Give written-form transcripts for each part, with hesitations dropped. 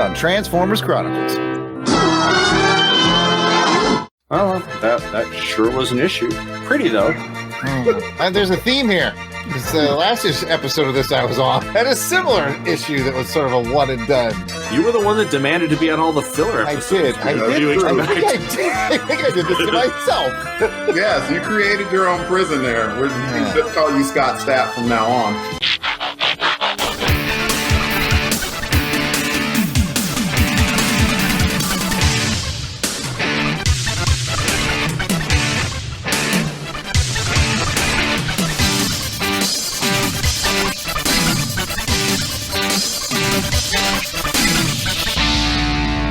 on Transformers Chronicles. Well, that sure was an issue. Pretty, though. And there's a theme here. Because the last episode of this I was on had a similar issue that was sort of a one and done. You were the one that demanded to be on all the filler episodes. I think I did this to myself. Yes, you created your own prison there. We can just call you Scott Stapp from now on.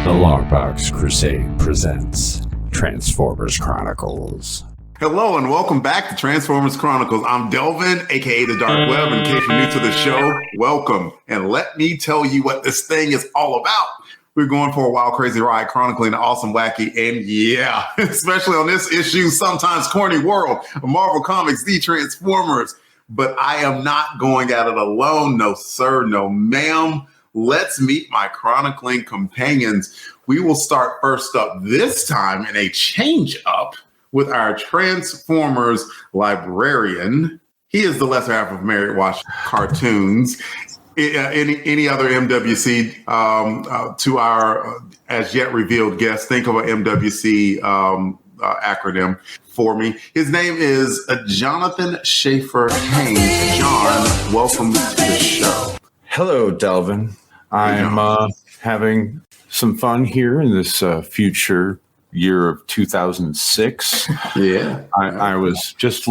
The LONGBOX CRUSADE presents Transformers Chronicles. Hello and welcome back to Transformers Chronicles. I'm Delvin, aka the Dark Web. In case you're new to the show, welcome. And let me tell you what this thing is all about. We're going for a wild, crazy ride, chronicling the awesome, wacky, and yeah, especially on this issue, sometimes corny world of Marvel Comics, the Transformers. But I am not going at it alone. No, sir. No, ma'am. Let's meet my chronicling companions. We will start first up this time in a change up with our Transformers librarian. He is the lesser half of Marriott Watch Cartoons. Any other MWC to our as yet revealed guest, think of an MWC acronym for me. His name is Jonathan Schaefer Haynes. John, welcome to the show. Hello, Delvin. I'm having some fun here in this future year of 2006. Yeah, I was just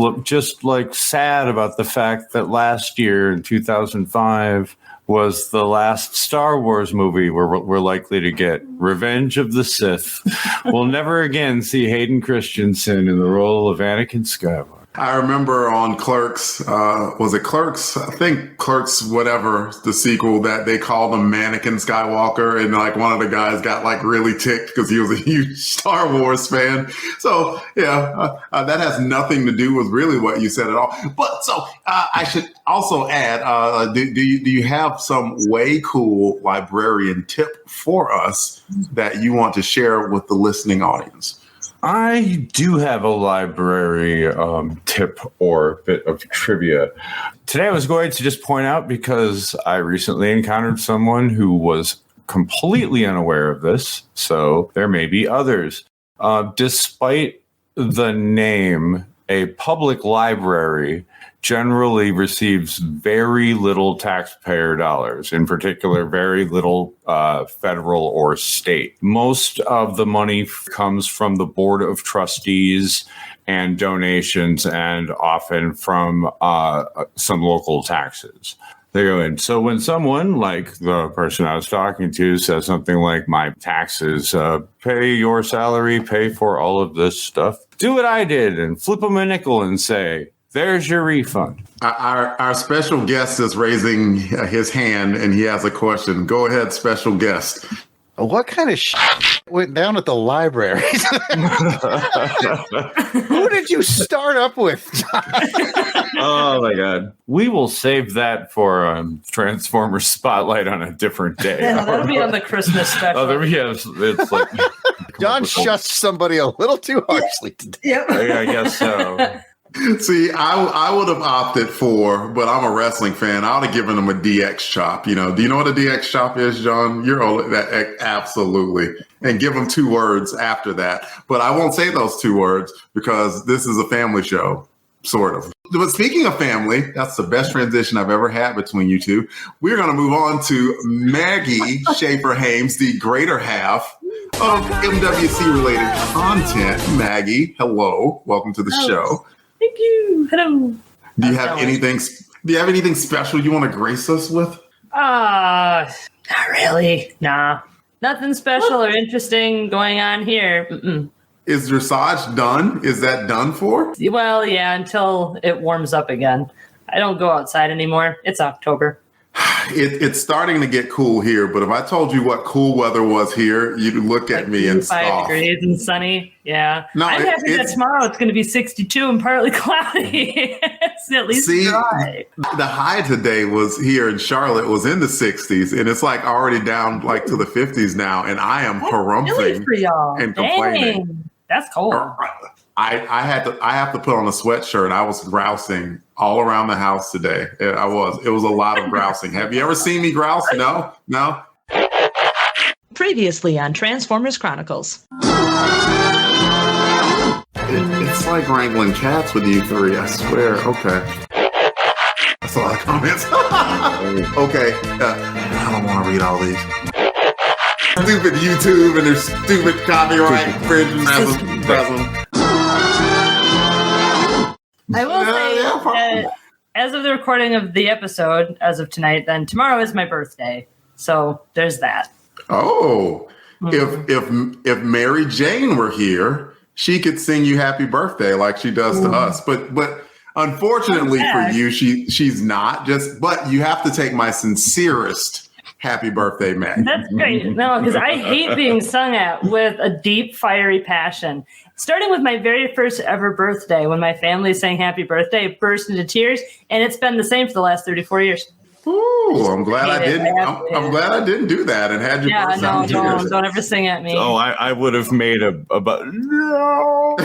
like sad about the fact that last year in 2005 was the last Star Wars movie where we're likely to get Revenge of the Sith. We'll never again see Hayden Christensen in the role of Anakin Skywalker. I remember on Clerks, was it Clerks? I think Clerks, whatever, the sequel, that they called him Mannequin Skywalker. And like one of the guys got like really ticked because he was a huge Star Wars fan. So yeah, that has nothing to do with really what you said at all. But so I should also add, do you have some way cool librarian tip for us that you want to share with the listening audience? I do have a library tip or bit of trivia. Today I was going to just point out, because I recently encountered someone who was completely unaware of this, so there may be others. Despite the name, a public library generally receives very little taxpayer dollars, in particular, very little federal or state. Most of the money comes from the Board of Trustees and donations, and often from some local taxes. They go in. So when someone like the person I was talking to says something like, my taxes, pay your salary, pay for all of this stuff, do what I did and flip them a nickel and say, there's your refund. Our special guest is raising his hand and he has a question. Go ahead, special guest. What kind of went down at the library? Who did you start up with? Oh my God. We will save that for Transformers Spotlight on a different day. Yeah, that'll be on the Christmas special. It's like John shuts somebody a little too harshly today. Yep. I guess so. See, I would have opted for, but I'm a wrestling fan. I would have given him a DX chop. You know, do you know what a DX chop is, John? You're old, absolutely. And give him 2 words after that. But I won't say those 2 words because this is a family show, sort of. But speaking of family, that's the best transition I've ever had between you two. We're going to move on to Maggie Schaefer Haynes, the greater half of MWC-related content. Maggie, hello. Welcome to the show. Thank you. Hello. Do you have anything special you want to grace us with? Not really. Nah. Nothing special or interesting going on here. Mm-mm. Is dressage done? Is that done for? Well, yeah, until it warms up again. I don't go outside anymore. It's October. It's starting to get cool here, but if I told you what cool weather was here, you'd look at me and 5 scoff. degrees and sunny. Yeah. No, I'm happy that tomorrow it's going to be 62 and partly cloudy. It's at least dry. The high today was here in Charlotte was in the 60s, and it's like already down like to the 50s now, and I am harumphing for y'all. and complaining. Dang, that's cold. I have to put on a sweatshirt. I was grousing all around the house today. It was a lot of grousing. Have you ever seen me grouse? No. Previously on Transformers Chronicles. It's like wrangling cats with you three, I swear. Okay. That's a lot of comments. Okay. I don't want to read all these. Stupid YouTube and their stupid copyright infringement. I will say that as of the recording of the episode, as of tonight, then tomorrow is my birthday. So there's that. Oh, if Mary Jane were here, she could sing you happy birthday like she does to us. But unfortunately for you, she's not. But you have to take my sincerest happy birthday, Matt. That's great. No, because I hate being sung at with a deep, fiery passion. Starting with my very first ever birthday, when my family sang happy birthday, I burst into tears, and it's been the same for the last 34 years. Ooh, I'm glad I didn't. I'm glad I didn't do that and had your birthday. Yeah, no, don't ever sing at me. Oh, I would have made a no.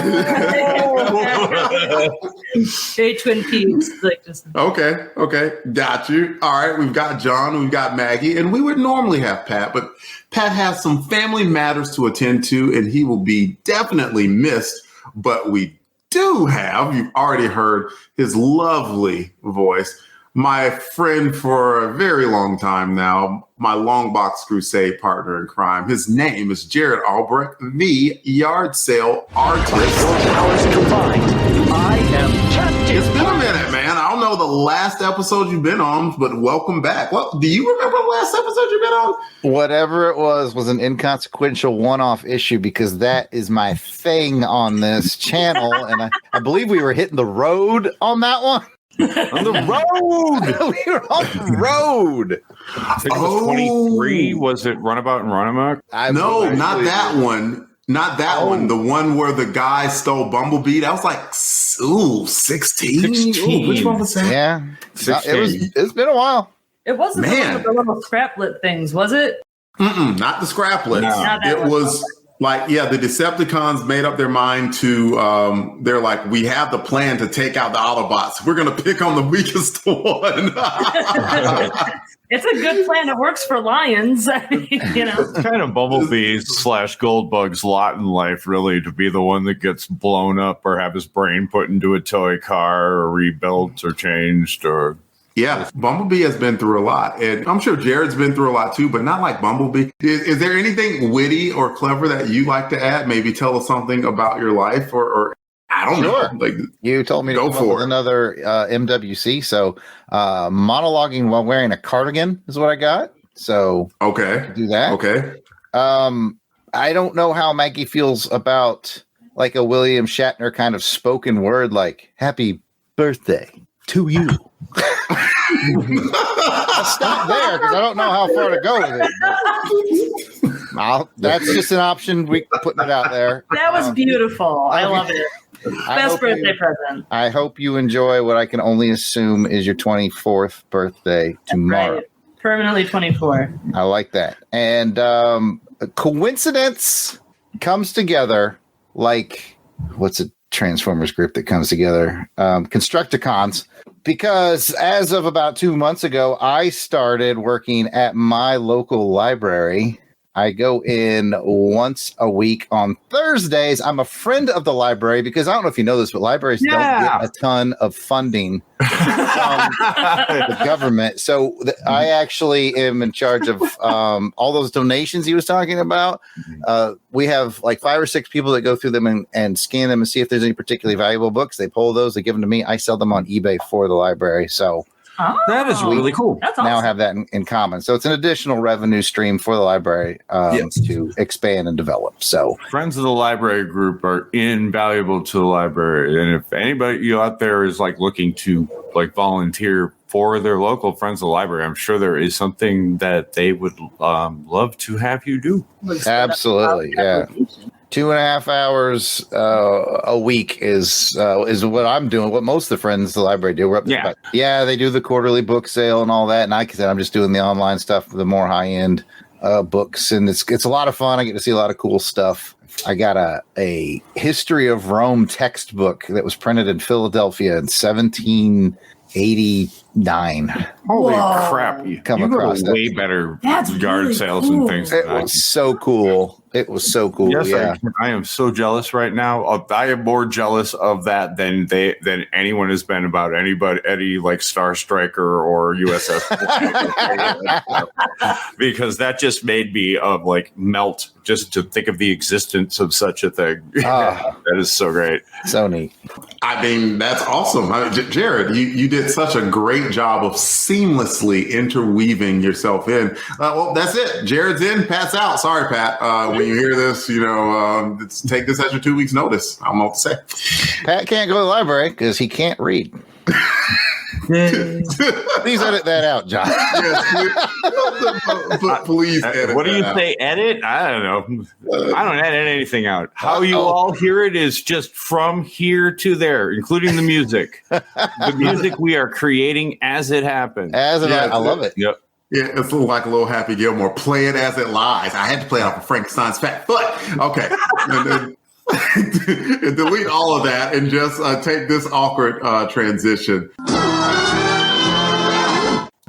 Very Twin Peaks, like just. Okay, got you. All right, we've got John, we've got Maggie, and we would normally have Pat, but Pat has some family matters to attend to, and he will be definitely missed. But we do have, you've already heard his lovely voice. My friend for a very long time now, my LONGBOX CRUSADE partner in crime. His name is Jarrod Alberich, the Yardsale artist. It's been a minute, man. I don't know the last episode you've been on, but welcome back. Well, do you remember the last episode you've been on? Whatever it was an inconsequential one-off issue because that is my thing on this channel. And I believe we were hitting the road on that one. On the road. We were on the road. I think it was 23. Was it Runabout and Runamuck? No, not that one. Not that one. The one where the guy stole Bumblebee. That was like 16. Ooh, which one was that? Yeah, 16. It's been a while. It wasn't the one with the little scraplet things, was it? Not the scraplets. No. It was like, the Decepticons made up their mind to, they're like, we have the plan to take out the Autobots. We're going to pick on the weakest one. It's a good plan. It works for lions. It's kind of Bumblebee's / Goldbug's lot in life, really, to be the one that gets blown up or have his brain put into a toy car or rebuilt or changed or... Yeah, Bumblebee has been through a lot, and I'm sure Jared's been through a lot too, but not like Bumblebee. Is there anything witty or clever that you like to add? Maybe tell us something about your life, or I don't know. Like, you told me to go come up with another MWC, so monologuing while wearing a cardigan is what I got. So do that. Okay. I don't know how Maggie feels about like a William Shatner kind of spoken word, like "Happy birthday to you." I'll stop there because I don't know how far to go with it. That's just an option. We putting it out there. That was beautiful. I love it. Best birthday present. I hope you enjoy what I can only assume is your 24th birthday tomorrow. Right. Permanently 24. I like that. And a coincidence comes together like, what's a Transformers group that comes together? Constructicons. Because as of about 2 months ago, I started working at my local library. I go in once a week on Thursdays. I'm a friend of the library because I don't know if you know this, but libraries don't get a ton of funding from the government. So I actually am in charge of all those donations he was talking about. We have like 5 or 6 people that go through them and scan them and see if there's any particularly valuable books. They pull those, they give them to me. I sell them on eBay for the library. So that is really cool. That's awesome. Now have that in common. So it's an additional revenue stream for the library to expand and develop. So friends of the library group are invaluable to the library. And if anybody out there is like looking to like volunteer for their local friends of the library, I'm sure there is something that they would love to have you do. Absolutely, yeah. 2.5 hours a week is what I'm doing. What most of the friends of the library do. We're up there, they do the quarterly book sale and all that. And like I said, I'm just doing the online stuff for the more high end books, and it's a lot of fun. I get to see a lot of cool stuff. I got a History of Rome textbook that was printed in Philadelphia in 1789. Holy crap! You Come across way better That's yard really sales cool. and things. It was so cool. It was so cool. Yes, yeah. I am so jealous right now. I am more jealous of that than anyone has been about any like Star Striker or USS because that just made me like melt just to think of the existence of such a thing. That is so great. So neat. I mean, that's awesome. Jarrod, you did such a great job of seamlessly interweaving yourself in. Well, that's it. Jarrod's in, Pat's out. Sorry, Pat. When you hear this, take this as your 2 weeks notice. I don't know what to say. Pat can't go to the library because he can't read. Please edit that out, John. Please edit. What do you that say? Edit? I don't know. I don't edit anything out. How you all hear it is just from here to there, including the music. The music we are creating as it happens. I love it. Yep. Yeah, it's like a little Happy Gilmore. Play it as it lies. I had to play it off of Frankenstein's fat foot. Okay. And then delete all of that and just take this awkward transition.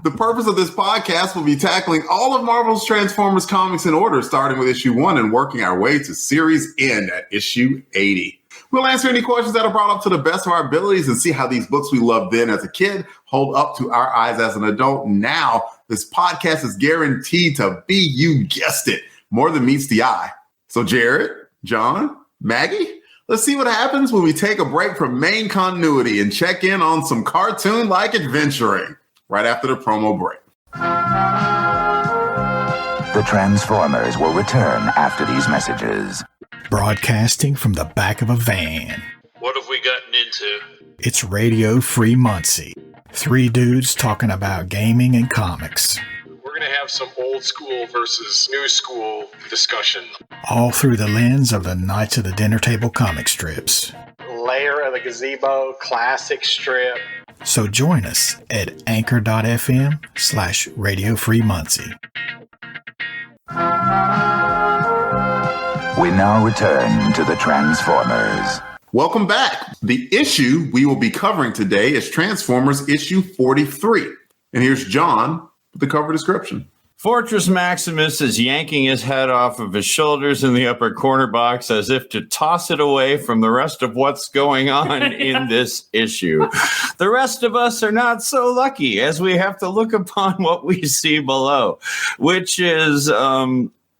The purpose of this podcast will be tackling all of Marvel's Transformers comics in order, starting with issue 1 and working our way to series end at issue 80. We'll answer any questions that are brought up to the best of our abilities and see how these books we loved then as a kid hold up to our eyes as an adult now. This podcast is guaranteed to be, you guessed it, more than meets the eye. So Jarrod, John, Maggie, let's see what happens when we take a break from main continuity and check in on some cartoon-like adventuring right after the promo break. The Transformers will return after these messages. Broadcasting from the back of a van. What have we gotten into? It's Radio Free Muncie. 3 dudes talking about gaming and comics. We're going to have some old school versus new school discussion. All through the lens of the Knights of the Dinner Table comic strips. Lair of the Gazebo, classic strip. So join us at anchor.fm/Radio Free Muncie. We now return to the Transformers. Welcome back. The issue we will be covering today is Transformers issue 43. And here's John with the cover description. Fortress Maximus is yanking his head off of his shoulders in the upper corner box as if to toss it away from the rest of what's going on in this issue. The rest of us are not so lucky as we have to look upon what we see below, which is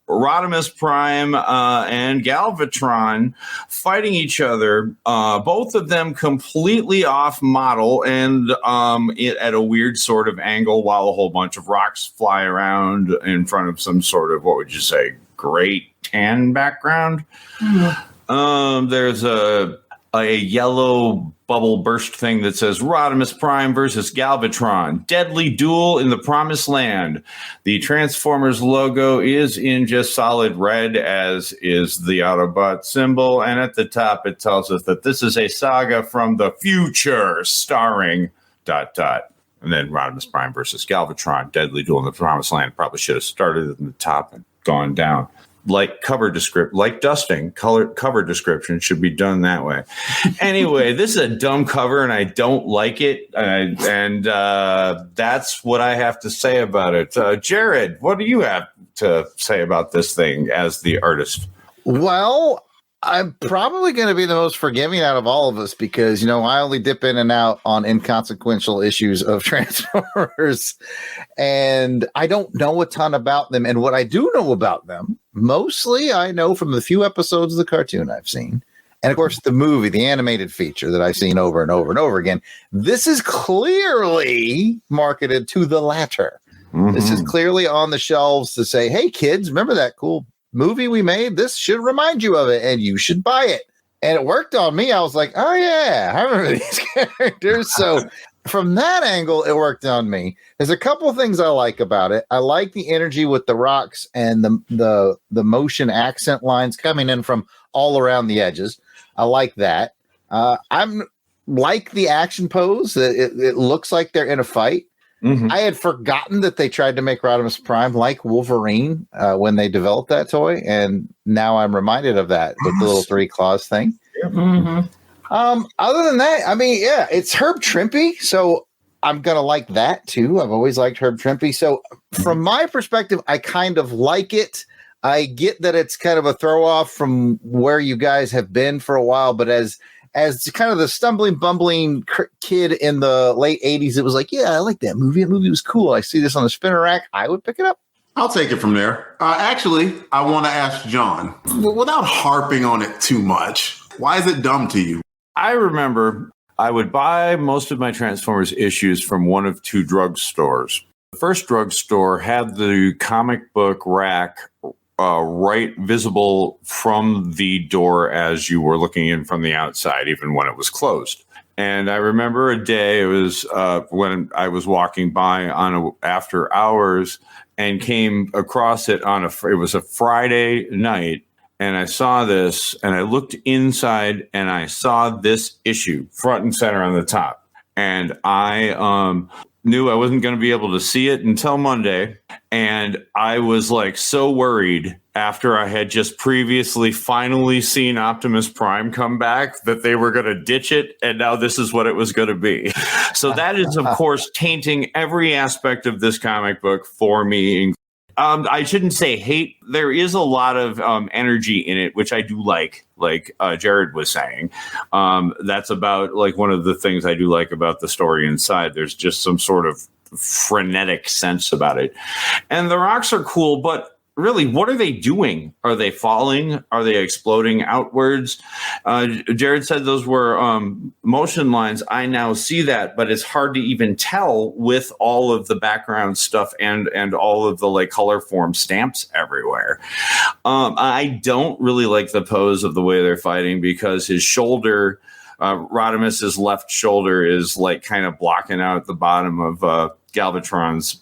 RODIMUS Prime and Galvatron fighting each other, both of them completely off model and at a weird sort of angle while a whole bunch of rocks fly around in front of some sort of, what would you say, great tan background. There's a yellow bubble burst thing that says RODIMUS Prime versus Galvatron, deadly duel in the promised land. The Transformers logo is in just solid red, as is the Autobot symbol. And at the top, it tells us that this is a saga from the future starring ... And then RODIMUS Prime versus Galvatron, deadly duel in the promised land. Probably should have started at the top and gone down. Like cover dusting, cover description should be done that way. Anyway, this is a dumb cover and I don't like it. And that's what I have to say about it. Jarrod, what do you have to say about this thing as the artist? Well, I'm probably going to be the most forgiving out of all of us because, I only dip in and out on inconsequential issues of Transformers and I don't know a ton about them. And what I do know about them, mostly I know from the few episodes of the cartoon I've seen. And of course, the movie, the animated feature that I've seen over and over and over again. This is clearly marketed to the latter. Mm-hmm. This is clearly on the shelves to say, hey, kids, remember that cool movie we made? This should remind you of it and you should buy it. And it worked on me. I was like, oh yeah, I remember these characters. So from that angle, it worked on me. There's a couple of things I like about it. I like the energy with the rocks and the motion accent lines coming in from all around the edges. I like that. I'm like the action pose. It looks like they're in a fight. Mm-hmm. I had forgotten that they tried to make RODIMUS Prime like Wolverine when they developed that toy, and now I'm reminded of that with the little 3 claws thing. Mm-hmm. Other than that, I mean, yeah, it's Herb Trimpe, so I'm gonna like that too. I've always liked Herb Trimpe, so from my perspective, I kind of like it. I get that it's kind of a throw off from where you guys have been for a while, but as kind of the stumbling, bumbling kid in the late 80s, it was like, yeah, I like that movie. That movie was cool. I see this on the spinner rack. I would pick it up. I'll take it from there. Actually, I want to ask John, without harping on it too much, why is it dumb to you? I remember I would buy most of my Transformers issues from one of 2 drugstores. The first drugstore had the comic book rack right visible from the door as you were looking in from the outside, even when it was closed. And I remember a day, it was when I was walking by after hours and came across it it was a Friday night. And I saw this and I looked inside and I saw this issue front and center on the top. And I knew I wasn't going to be able to see it until Monday. And I was like so worried after I had just previously finally seen Optimus Prime come back that they were going to ditch it. And now this is what it was going to be. So that is, of course, tainting every aspect of this comic book for me. I shouldn't say hate. There is a lot of energy in it, which I do like Jarrod was saying. That's about like one of the things I do like about the story inside. There's just some sort of frenetic sense about it. And the rocks are cool, but really, what are they doing? Are they falling? Are they exploding outwards? Jarrod said those were motion lines. I now see that, but it's hard to even tell with all of the background stuff and all of the like color form stamps everywhere. I don't really like the pose of the way they're fighting because his shoulder, Rodimus's left shoulder, is like kind of blocking out the bottom of Galvatron's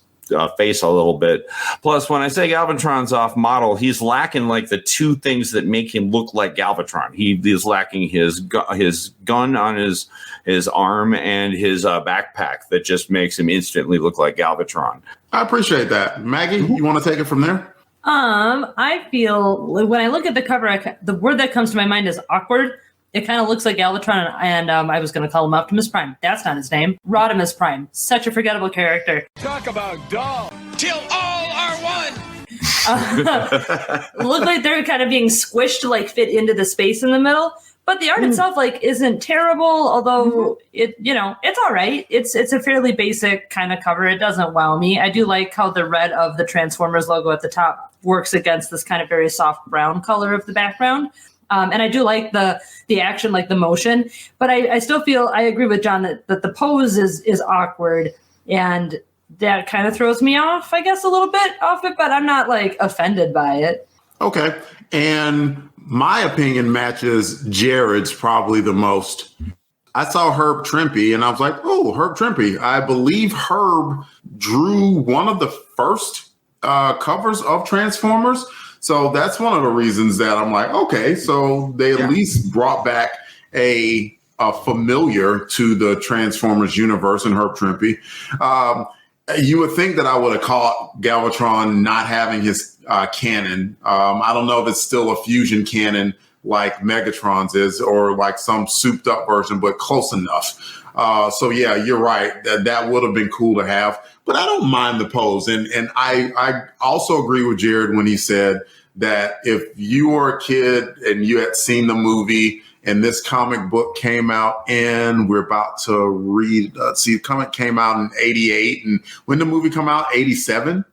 face a little bit. Plus, when I say Galvatron's off model, he's lacking like the 2 things that make him look like Galvatron. He is lacking his gun on his arm and his backpack that just makes him instantly look like Galvatron. I appreciate that. Maggie, you want to take it from there? I feel when I look at the cover, the word that comes to my mind is awkward. It kind of looks like Galvatron, and I was going to call him Optimus Prime. That's not his name. RODIMUS Prime. Such a forgettable character. Talk about dull. Till all are one. Look like they're kind of being squished to like fit into the space in the middle. But the art itself like isn't terrible, although it's all right. It's a fairly basic kind of cover. It doesn't wow me. I do like how the red of the Transformers logo at the top works against this kind of very soft brown color of the background. And I do like the action, like the motion, but I still feel I agree with John that the pose is awkward, and that kind of throws me off, I guess, a little bit off it, but I'm not like offended by it. Okay. And my opinion matches Jarrod's probably the most. I saw Herb Trimpe and I was like, oh, Herb Trimpe. I believe Herb drew one of the first covers of Transformers. So that's one of the reasons that I'm like, okay, so they at least brought back a familiar to the Transformers universe in Herb Trimpe. You would think that I would have caught Galvatron not having his cannon. I don't know if it's still a fusion cannon like Megatron's is or like some souped up version, but close enough. So yeah, you're right. That would have been cool to have. But I don't mind the pose. And I also agree with Jarrod when he said that if you were a kid and you had seen the movie and this comic book came out and we're about to read, the comic came out in 88. And when did the movie come out? 87?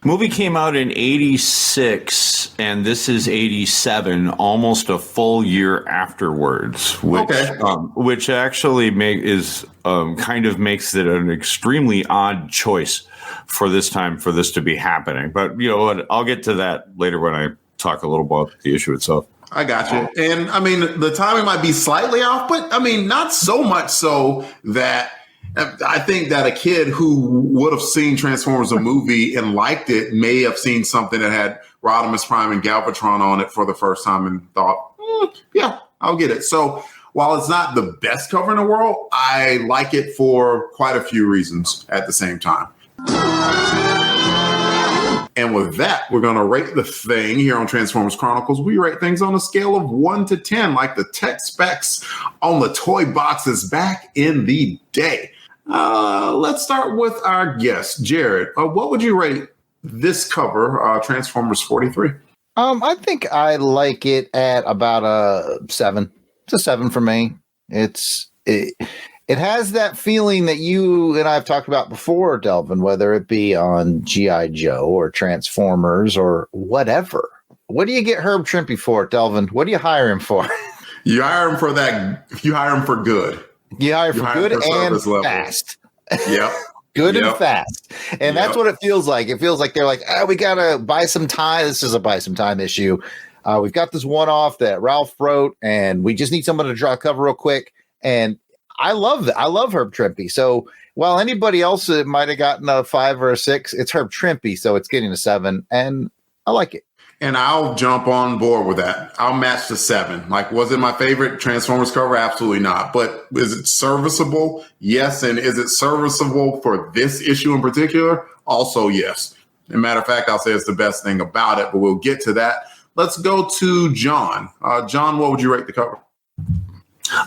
Movie came out in 86 and this is 87, almost a full year afterwards, which actually kind of makes it an extremely odd choice for this time for this to be happening. But you know what? I'll get to that later when I talk a little about the issue itself. I got you. And I mean, the timing might be slightly off, but I mean, not so much so that I think that a kid who would have seen Transformers a movie and liked it may have seen something that had RODIMUS Prime and Galvatron on it for the first time and thought, yeah, I'll get it. So while it's not the best cover in the world, I like it for quite a few reasons at the same time. And with that, we're going to rate the thing here on Transformers Chronicles. We rate things on a scale of 1 to 10, like the tech specs on the toy boxes back in the day. Let's start with our guest, Jarrod. What would you rate this cover, Transformers 43? I think I like it at about a 7. It's a 7 for me. It has that feeling that you and I have talked about before, Delvin, whether it be on G.I. Joe or Transformers or whatever. What do you get Herb Trimpe for, Delvin? What do you hire him for? You hire him for that. You hire him for good. You hire for good and fast. Yep. Good and fast. And that's what it feels like. It feels like they're like, we got to buy some time. This is a buy some time issue. We've got this one-off that Ralph wrote, and we just need someone to draw a cover real quick. And I love that. I love Herb Trimpe. So while anybody else might have gotten a 5 or a 6, it's Herb Trimpe, so it's getting a 7, and I like it. And I'll jump on board with that. I'll match the 7. Like, was it my favorite Transformers cover? Absolutely not. But is it serviceable? Yes. And is it serviceable for this issue in particular? Also, yes. As a matter of fact, I'll say it's the best thing about it, but we'll get to that. Let's go to John. John, what would you rate the cover?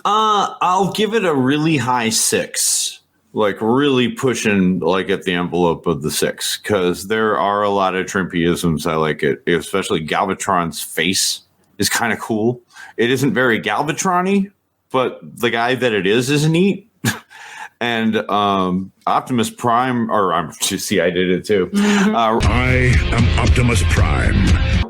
I'll give it a really high 6, like really pushing like at the envelope of the 6, because there are a lot of Trimpeisms. I like it, especially Galvatron's face is kind of cool. It isn't very Galvatron-y, but the guy that it is neat. And Optimus Prime, I did it too. I am Optimus Prime.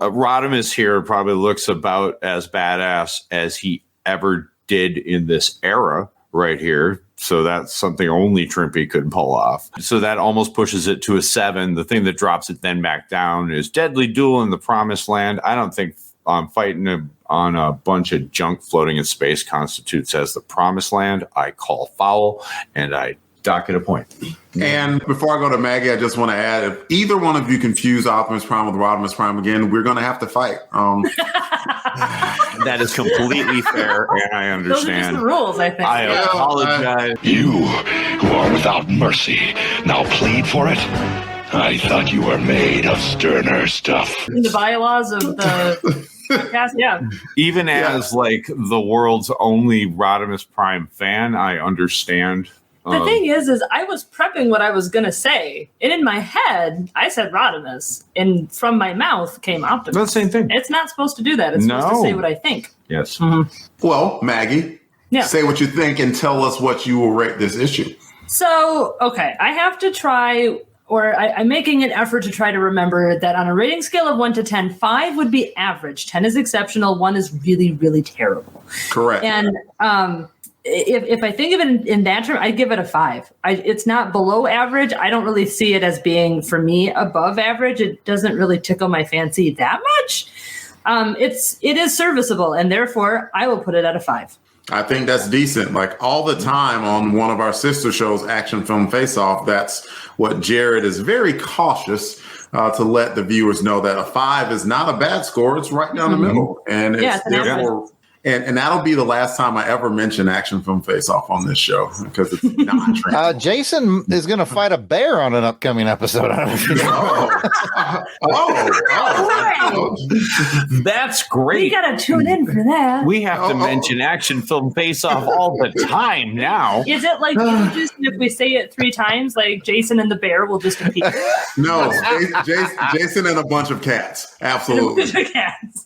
Rodimus here probably looks about as badass as he ever did in this era right here. So that's something only Trimpe could pull off. So that almost pushes it to a 7. The thing that drops it then back down is Deadly Duel in the Promised Land. I don't think fighting on a bunch of junk floating in space constitutes as the Promised Land. I call foul, and I dock it a point. And before I go to Maggie, I just want to add, if either one of you confuse Optimus Prime with Rodimus Prime again, we're going to have to fight. That is completely fair, and I understand. Those are just the rules, I think. I apologize. You who are without mercy, now plead for it? I thought you were made of sterner stuff. In the bylaws of the cast, yeah. Even as like the world's only Rodimus Prime fan, I understand. The thing is I was prepping what I was going to say. And in my head, I said Rodimus. And from my mouth came Optimus. That's the same thing. It's not supposed to do that. It's supposed to say what I think. Yes. Mm-hmm. Well, Maggie, say what you think and tell us what you will rate this issue. So, okay, I have to try, or I'm making an effort to try to remember that on a rating scale of 1 to 10, 5 would be average, 10 is exceptional, 1 is really, really terrible. Correct. And if I think of it in that term, I'd give it a 5. It's not below average. I don't really see it as being, for me, above average. It doesn't really tickle my fancy that much. It is serviceable, and therefore I will put it at a 5. I think that's decent. Like all the time on one of our sister shows, Action Film Face Off, that's what Jarrod is very cautious to let the viewers know that a 5 is not a bad score. It's right down the middle. And it's therefore, and that'll be the last time I ever mention Action Film Face Off on this show because it's not Jason is going to fight a bear on an upcoming episode. I don't know if you know. That's great. You got to tune in for that. We have to mention Action Film Face Off all the time now. Is it like just if we say it 3 times, like Jason and the bear will just appear? No, Jason and a bunch of cats. Absolutely. A bunch of cats.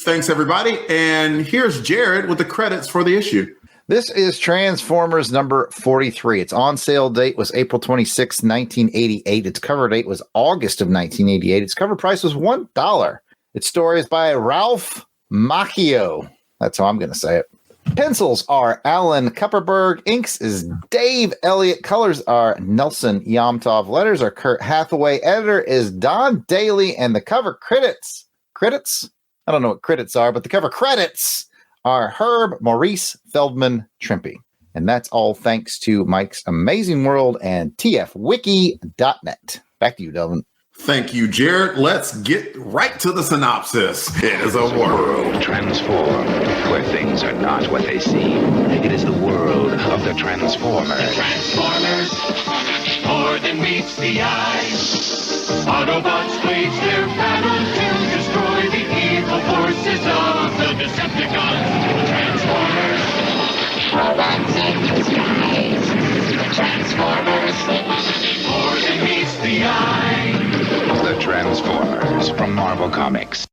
Thanks, everybody. And here's Jarrod with the credits for the issue. This is Transformers number 43. Its on sale date was April 26, 1988. Its cover date was August of 1988. Its cover price was $1. Its story is by Ralph Macchio. That's how I'm going to say it. Pencils are Alan Kupperberg. Inks is Dave Elliott. Colors are Nelson Yomtov. Letters are Kurt Hathaway. Editor is Don Daly. And the cover credits? I don't know what credits are, but the cover credits are Herb Maurice Feldman Trimpe. And that's all thanks to Mike's Amazing World and tfwiki.net. Back to you, Delvin. Thank you, Jarrod. Let's get right to the synopsis. It is a world transformed, where things are not what they seem. It is the world of the Transformers. The Transformers, more than meets the eye. Autobots wage their battle to destroy the evil forces of the Decepticons. Transformers, robots in disguise. Transformers, more than meets the eye. The Transformers from Marvel Comics.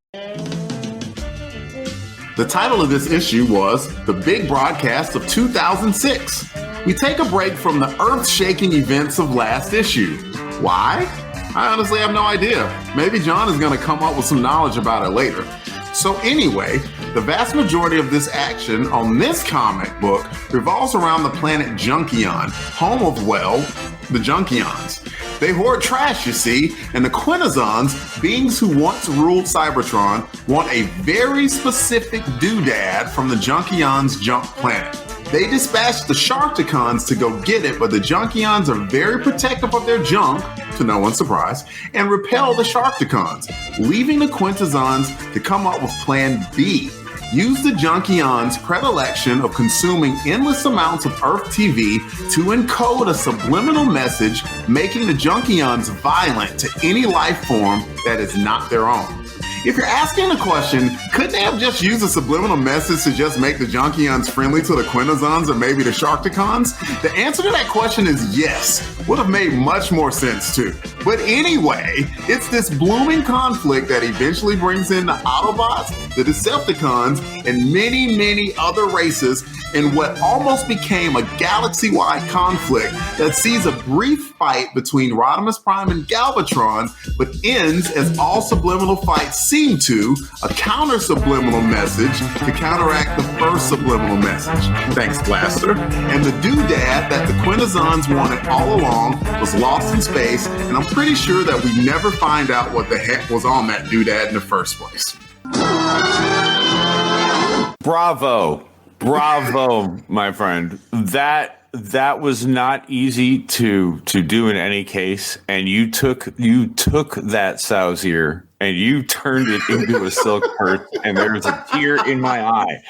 The title of this issue was The Big Broadcast of 2006. We take a break from the earth-shaking events of last issue. Why? I honestly have no idea. Maybe John is going to come up with some knowledge about it later. So anyway, the vast majority of this action on this comic book revolves around the planet Junkion, home of, well, the Junkions. They hoard trash, you see, and the Quintessons, beings who once ruled Cybertron, want a very specific doodad from the Junkions' junk planet. They dispatch the Sharkticons to go get it, but the Junkions are very protective of their junk, to no one's surprise, and repel the Sharkticons, leaving the Quintessons to come up with Plan B. Use the Junkions' predilection of consuming endless amounts of Earth TV to encode a subliminal message, making the Junkions violent to any life form that is not their own. If you're asking the question, couldn't they have just used a subliminal message to just make the Junkions friendly to the Quintessons or maybe the Sharkticons? The answer to that question is yes. Would have made much more sense too. But anyway, it's this blooming conflict that eventually brings in the Autobots, the Decepticons, and many, many other races in what almost became a galaxy-wide conflict that sees a brief fight between RODIMUS Prime and Galvatron, but ends, as all subliminal fights seem to, a counter-subliminal message to counteract the first subliminal message. Thanks, Blaster. And the doodad that the Quintessons wanted all along was lost in space, and I'm pretty sure that we never find out what the heck was on that doodad in the first place. Bravo, my friend. That was not easy to do in any case, and you took that sow's ear and you turned it into a silk purse, and there was a tear in my eye.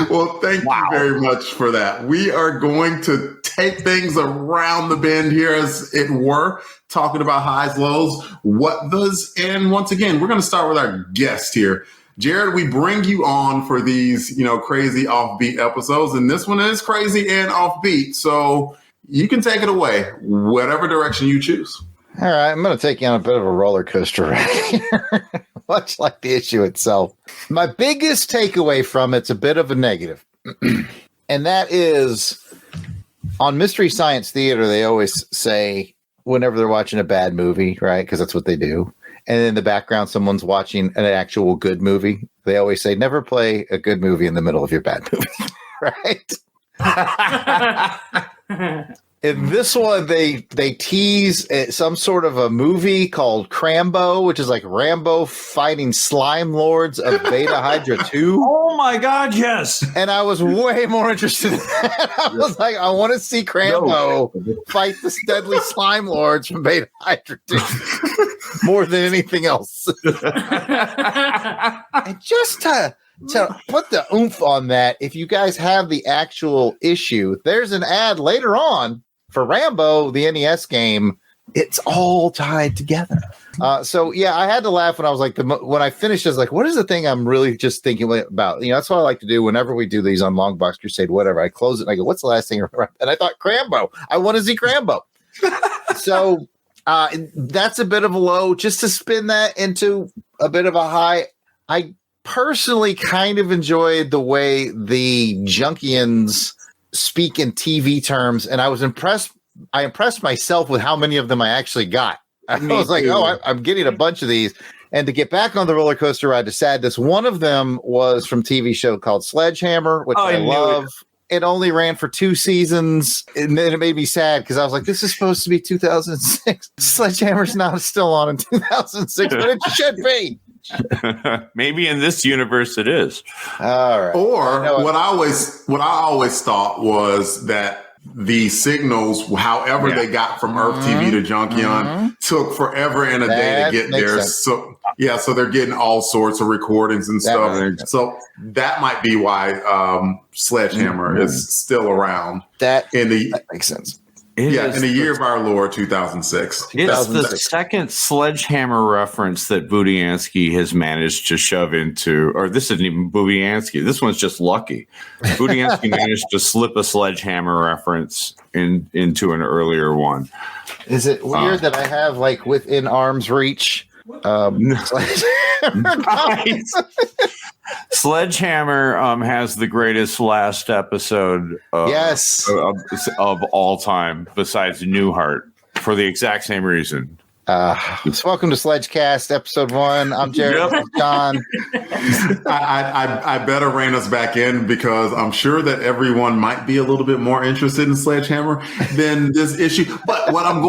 Well, thank you very much for that. We are going to take things around the bend here, as it were, talking about highs, lows, what does, and once again, we're going to start with our guest here. Jarrod, we bring you on for these, crazy offbeat episodes, and this one is crazy and offbeat. So you can take it away, whatever direction you choose. All right, I'm going to take you on a bit of a roller coaster right here, much like the issue itself. My biggest takeaway from it's a bit of a negative, and that is on Mystery Science Theater, they always say whenever they're watching a bad movie, right, because that's what they do, and in the background, someone's watching an actual good movie. They always say, never play a good movie in the middle of your bad movie, right? In this one, they tease some sort of a movie called Crambo, which is like Rambo fighting slime lords of Beta Hydra 2. Oh my God, yes. And I was way more interested in that. I was like, I want to see Crambo fight the deadly slime lords from Beta Hydra 2 more than anything else. And just to put the oomph on that, if you guys have the actual issue, there's an ad later on for Rambo, the NES game. It's all tied together. So yeah, I had to laugh when I was like, when I finished, I was like, what is the thing I'm really just thinking about? That's what I like to do whenever we do these on LONGBOX CRUSADE, whatever. I close it and I go, what's the last thing? And I thought, Crambo. I want to see Crambo. So that's a bit of a low. Just to spin that into a bit of a high, I personally kind of enjoyed the way the Junkions speak in TV terms, and I was impressed. I impressed myself with how many of them I actually got. I was like, I'm getting a bunch of these. And to get back on the roller coaster ride to sadness, one of them was from TV show called Sledge Hammer, which I love. It only ran for 2 seasons, and then it made me sad because I was like, this is supposed to be 2006. Sledge Hammer's not still on in 2006, but it should be. Maybe in this universe it is. All right. Or what I always thought was that the signals, however they got from Earth TV to Junkion, took forever and a day to get there. Sense. So they're getting all sorts of recordings and stuff. So that might be why Sledge Hammer is still around. That makes sense. In the year of our Lord, 2006. It's the second Sledge Hammer reference that Budiansky has managed to shove into, or this isn't even Budiansky. This one's just lucky. Budiansky managed to slip a Sledge Hammer reference into an earlier one. Is it weird that I have like within arm's reach? Sledgehammer has the greatest last episode of all time besides Newhart for the exact same reason. So welcome to Sledgecast episode 1. I'm Jarrod. John. I better rein us back in because I'm sure that everyone might be a little bit more interested in Sledgehammer than this issue. But what I'm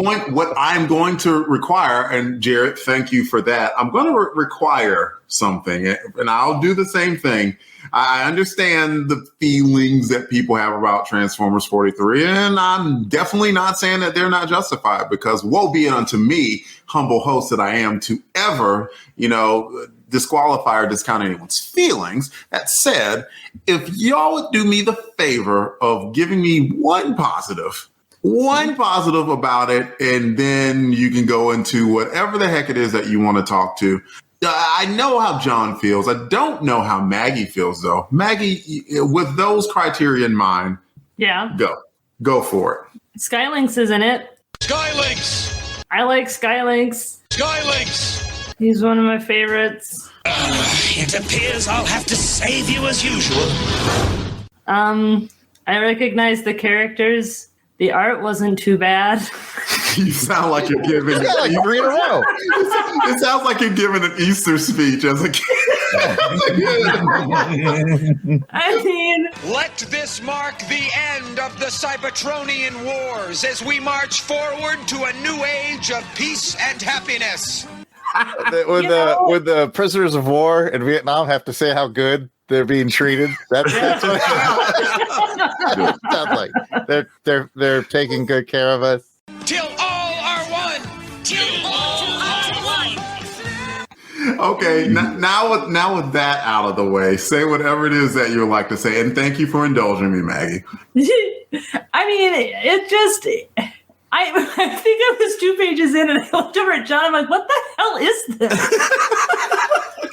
going to require, and Jarrod, thank you for that. I'm going to require something, and I'll do the same thing. I understand the feelings that people have about Transformers 43, and I'm definitely not saying that they're not justified, because woe be it unto me, humble host that I am, to ever, disqualify or discount anyone's feelings. That said, if y'all would do me the favor of giving me one positive about it, and then you can go into whatever the heck it is that you want to talk to. I know how John feels. I don't know how Maggie feels, though. Maggie, with those criteria in mind, go for it. Skylinks is in it. Skylinks! I like Skylinks. Skylinks! He's one of my favorites. It appears I'll have to save you as usual. I recognize the characters. The art wasn't too bad. You sound like you're giving like 3 in a row. It sounds like you're giving an Easter speech as a kid. I mean, let this mark the end of the Cybertronian Wars as we march forward to a new age of peace and happiness. When the prisoners of war in Vietnam have to say how good they're being treated, that's what it sounds like. They're taking good care of us. Till all are one. Till all are one. Okay, now with that out of the way, say whatever it is that you would like to say, and thank you for indulging me, Maggie. I mean, it just. I think I was 2 pages in and I looked over at John. I'm like, what the hell is this?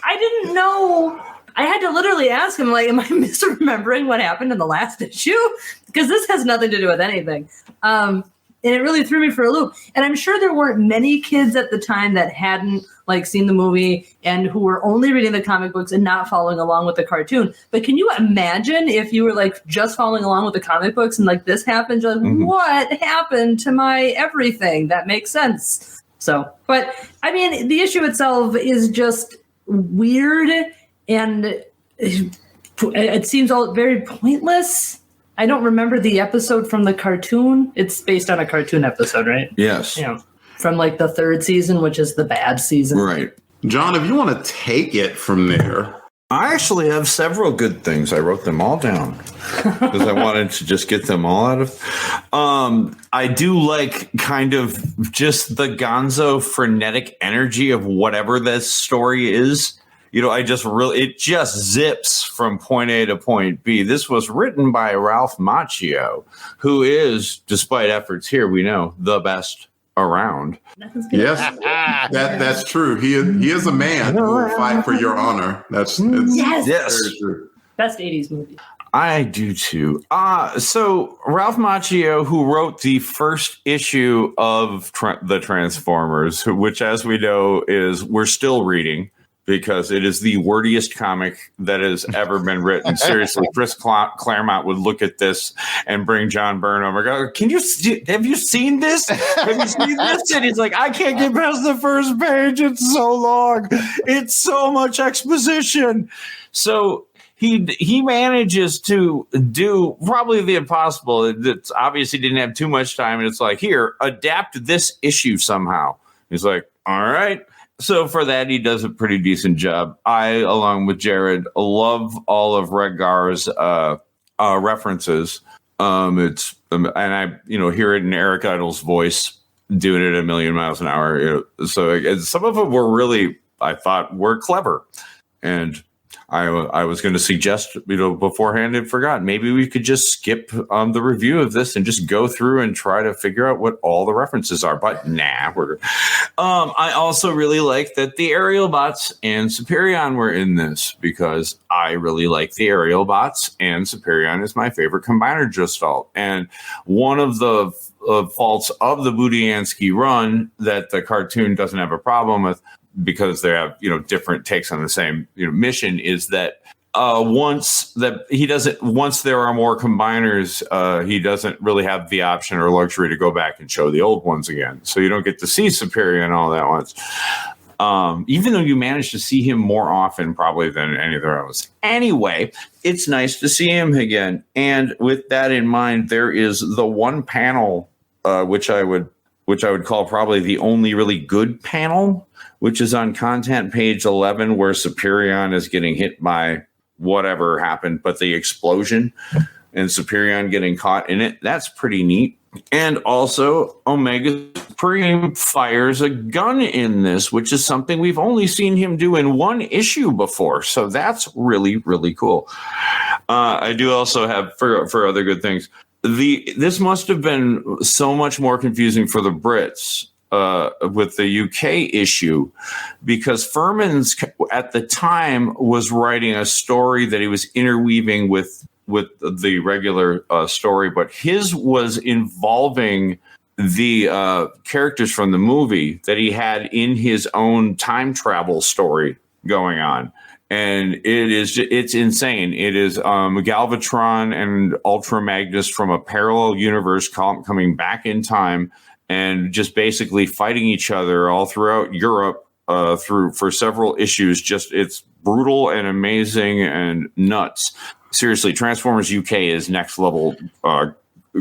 I didn't know. I had to literally ask him, like, am I misremembering what happened in the last issue? Because this has nothing to do with anything. And it really threw me for a loop. And I'm sure there weren't many kids at the time that hadn't seen the movie and who were only reading the comic books and not following along with the cartoon. But can you imagine if you were just following along with the comic books and this happened? You're like, what happened to my everything? That makes sense. So, but I mean, the issue itself is just weird and it seems all very pointless. I don't remember the episode from the cartoon. It's based on a cartoon episode, right? Yes. From the 3rd season, which is the bad season. Right. John, if you want to take it from there. I actually have several good things. I wrote them all down because I wanted to just get them all out of. I do like kind of just the gonzo frenetic energy of whatever this story is. It just zips from point A to point B. This was written by Ralph Macchio, who is, despite efforts here, we know, the best around. Yes, that's true. He is a man who will fight for your honor. That's yes. Very true. Best 80s movie. I do too. So Ralph Macchio, who wrote the first issue of the Transformers, which, as we know, we're still reading, because it is the wordiest comic that has ever been written. Seriously, Chris Claremont would look at this and bring John Byrne over. Go, have you seen this? Have you seen this? And he's like, I can't get past the first page. It's so long. It's so much exposition. So he manages to do probably the impossible. It's obviously didn't have too much time. And it's like, here, adapt this issue somehow. He's like, all right. So for that, he does a pretty decent job. I, along with Jarrod, love all of Redgar's references. And I, hear it in Eric Idle's voice, doing it a million miles an hour. So some of them were really, I thought, were clever. And I was going to suggest, beforehand and forgot, maybe we could just skip the review of this and just go through and try to figure out what all the references are. But nah, I also really like that the aerial bots and Superion were in this, because I really like the aerial bots, and Superion is my favorite combiner gestalt. And one of the faults of the Budiansky run that the cartoon doesn't have a problem with, because they have different takes on the same mission, is that once there are more combiners, he doesn't really have the option or luxury to go back and show the old ones again. So you don't get to see Superior and all that once. Even though you manage to see him more often probably than any of the others. Anyway, it's nice to see him again. And with that in mind, there is the one panel which I would call probably the only really good panel, which is on content page 11, where Superion is getting hit by whatever happened, but the explosion, and Superion getting caught in it. That's pretty neat. And also, Omega Supreme fires a gun in this, which is something we've only seen him do in one issue before. So that's really, really cool. I do also have, for other good things, this must have been so much more confusing for the Brits with the UK issue, because Furman's at the time was writing a story that he was interweaving with the regular story, but his was involving the characters from the movie that he had in his own time travel story going on. And it's insane. It is Galvatron and Ultra Magnus from a parallel universe coming back in time and just basically fighting each other all throughout Europe for several issues. It's brutal and amazing and nuts. Seriously, Transformers UK is next level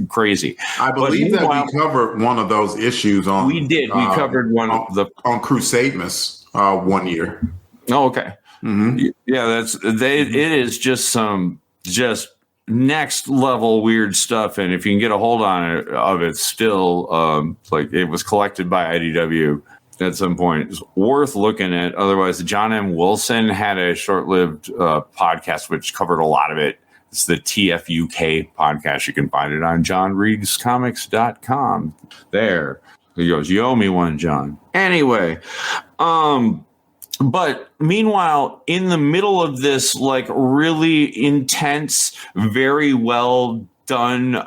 crazy. I believe that we covered one of those issues on. We did. We covered one on Crusademus 1 year. Oh, okay. Mm-hmm. Yeah, it is just some next level weird stuff, and if you can get a hold of it, still like it was collected by IDW at some point. It's worth looking at. Otherwise, John M. Wilson had a short-lived podcast which covered a lot of it. It's the TFUK podcast. You can find it on johnreedscomics.com. There. He goes, "You owe me one, John." Anyway, but meanwhile, in the middle of this, like, really intense, very well done,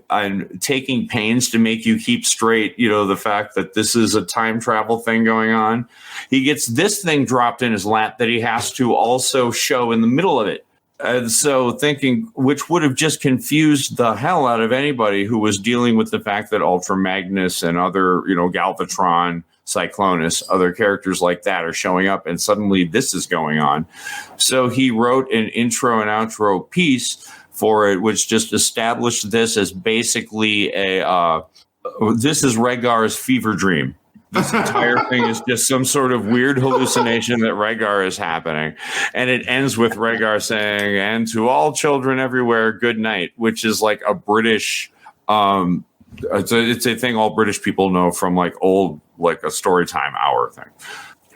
and taking pains to make you keep straight, the fact that this is a time travel thing going on, he gets this thing dropped in his lap that he has to also show in the middle of it. And so which would have just confused the hell out of anybody who was dealing with the fact that Ultra Magnus and other, Galvatron, Cyclonus, other characters like that are showing up, and suddenly this is going on. So he wrote an intro and outro piece for it, which just established this as basically this is Redgar's fever dream. This entire thing is just some sort of weird hallucination that Redgar is happening. And it ends with Redgar saying, "And to all children everywhere, good night," which is like a British, it's a thing all British people know from like old, like a Storytime hour thing.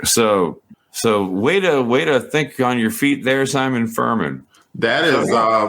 So way to think on your feet there, Simon Furman. That is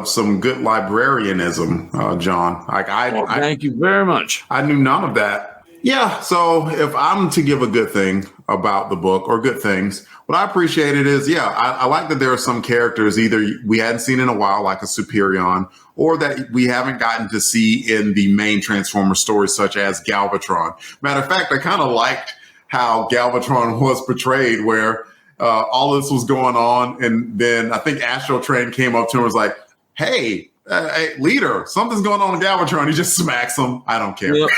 some good librarianism, John. Thank you very much. I knew none of that. Yeah, so if I'm to give a good thing about the book, or good things, what I appreciated is, I like that there are some characters either we hadn't seen in a while, like a Superion, or that we haven't gotten to see in the main Transformers story, such as Galvatron. Matter of fact, I kind of liked how Galvatron was portrayed, where all this was going on, and then I think Astro Train came up to him and was like, "Hey, hey, leader, something's going on in Galvatron. He just smacks him. I don't care. Yep.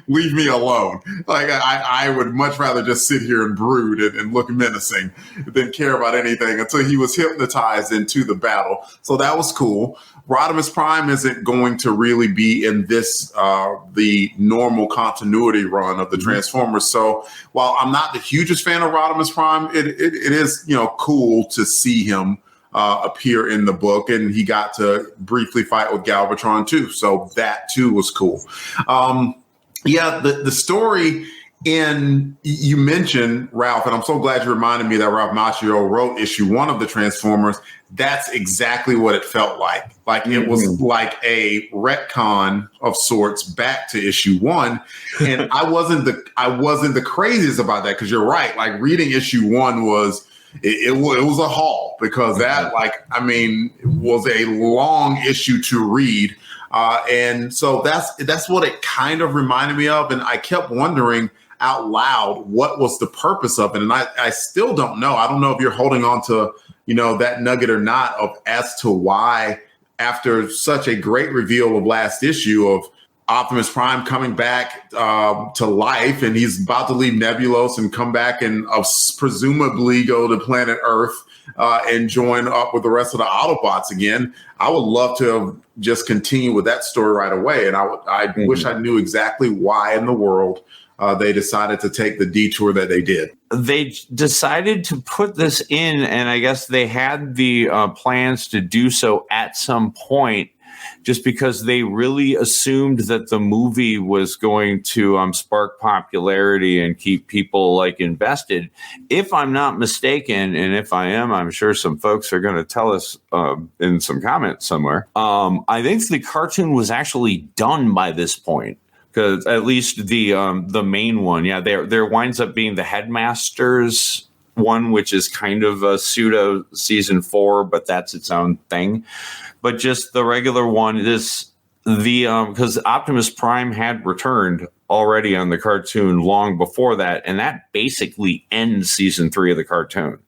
leave me alone. Like I would much rather just sit here and brood and look menacing than care about anything until he was hypnotized into the battle. So that was cool. RODIMUS Prime isn't going to really be in this, the normal continuity run of the Transformers. So while I'm not the hugest fan of RODIMUS Prime, it is, cool to see him appear in the book, and he got to briefly fight with Galvatron too. So that too was cool. The story you mentioned, Ralph, and I'm so glad you reminded me that Ralph Macchio wrote issue 1 of the Transformers. That's exactly what it felt like. Like it was like a retcon of sorts back to issue 1. And I wasn't the craziest about that, because you're right. Like reading issue 1 was it was a haul, because that was a long issue to read. And so that's what it kind of reminded me of. And I kept wondering out loud, what was the purpose of it? And I still don't know. I don't know if you're holding on to, that nugget or not, as to why, after such a great reveal of last issue of Optimus Prime coming back to life, and he's about to leave Nebulos and come back and presumably go to planet Earth and join up with the rest of the Autobots again. I would love to have just continued with that story right away. And I wish I knew exactly why in the world they decided to take the detour that they did. They decided to put this in, and I guess they had the plans to do so at some point, just because they really assumed that the movie was going to spark popularity and keep people invested. If I'm not mistaken, and if I am, I'm sure some folks are going to tell us in some comments somewhere. I think the cartoon was actually done by this point. Because at least the main one, there winds up being the Headmasters one, which is kind of a pseudo season 4, but that's its own thing. But just the regular one is because Optimus Prime had returned already on the cartoon long before that, and that basically ends season 3 of the cartoon.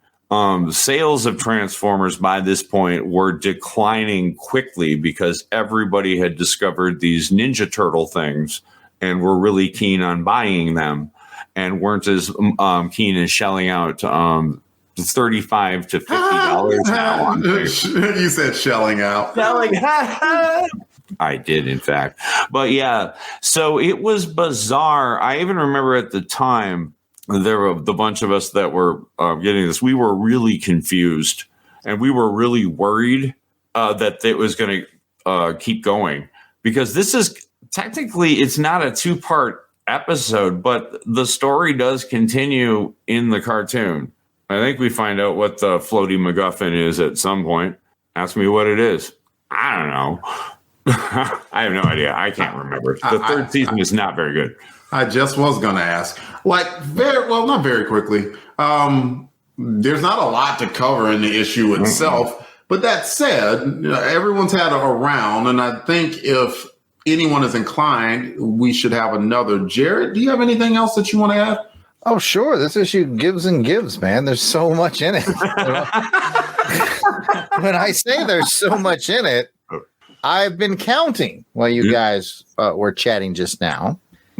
Sales of Transformers by this point were declining quickly because everybody had discovered these Ninja Turtle things and were really keen on buying them, and weren't as keen as shelling out $35 to $50 now on paper. You said shelling out. Shelling. I did, in fact. But yeah, so it was bizarre. I even remember at the time, there were the bunch of us that were getting this. We were really confused, and we were really worried that it was going to keep going, because this is technically, it's not a 2-part episode, but the story does continue in the cartoon. I think we find out what the floaty MacGuffin is at some point. Ask me what it is. I don't know. I have no idea. I can't remember. The third season is not very good. I just was going to ask. Not very quickly. There's not a lot to cover in the issue itself. But that said, everyone's had a round, and I think if anyone is inclined, we should have another. Jarrod, do you have anything else that you want to add? Oh, sure. This issue gives and gives, man. There's so much in it. When I say there's so much in it, I've been counting while you guys were chatting just now.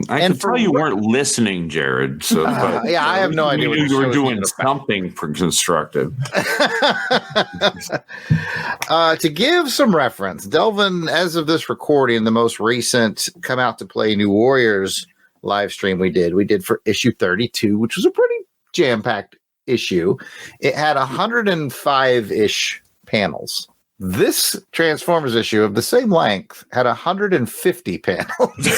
I can tell you weren't listening, Jarrod. So, I have no idea what you were doing. Something constructive. To give some reference, Delvin, as of this recording, the most recent Come Out to Play New Warriors live stream we did for issue 32, which was a pretty jam-packed issue. It had 105-ish panels. This Transformers issue of the same length had 150 panels.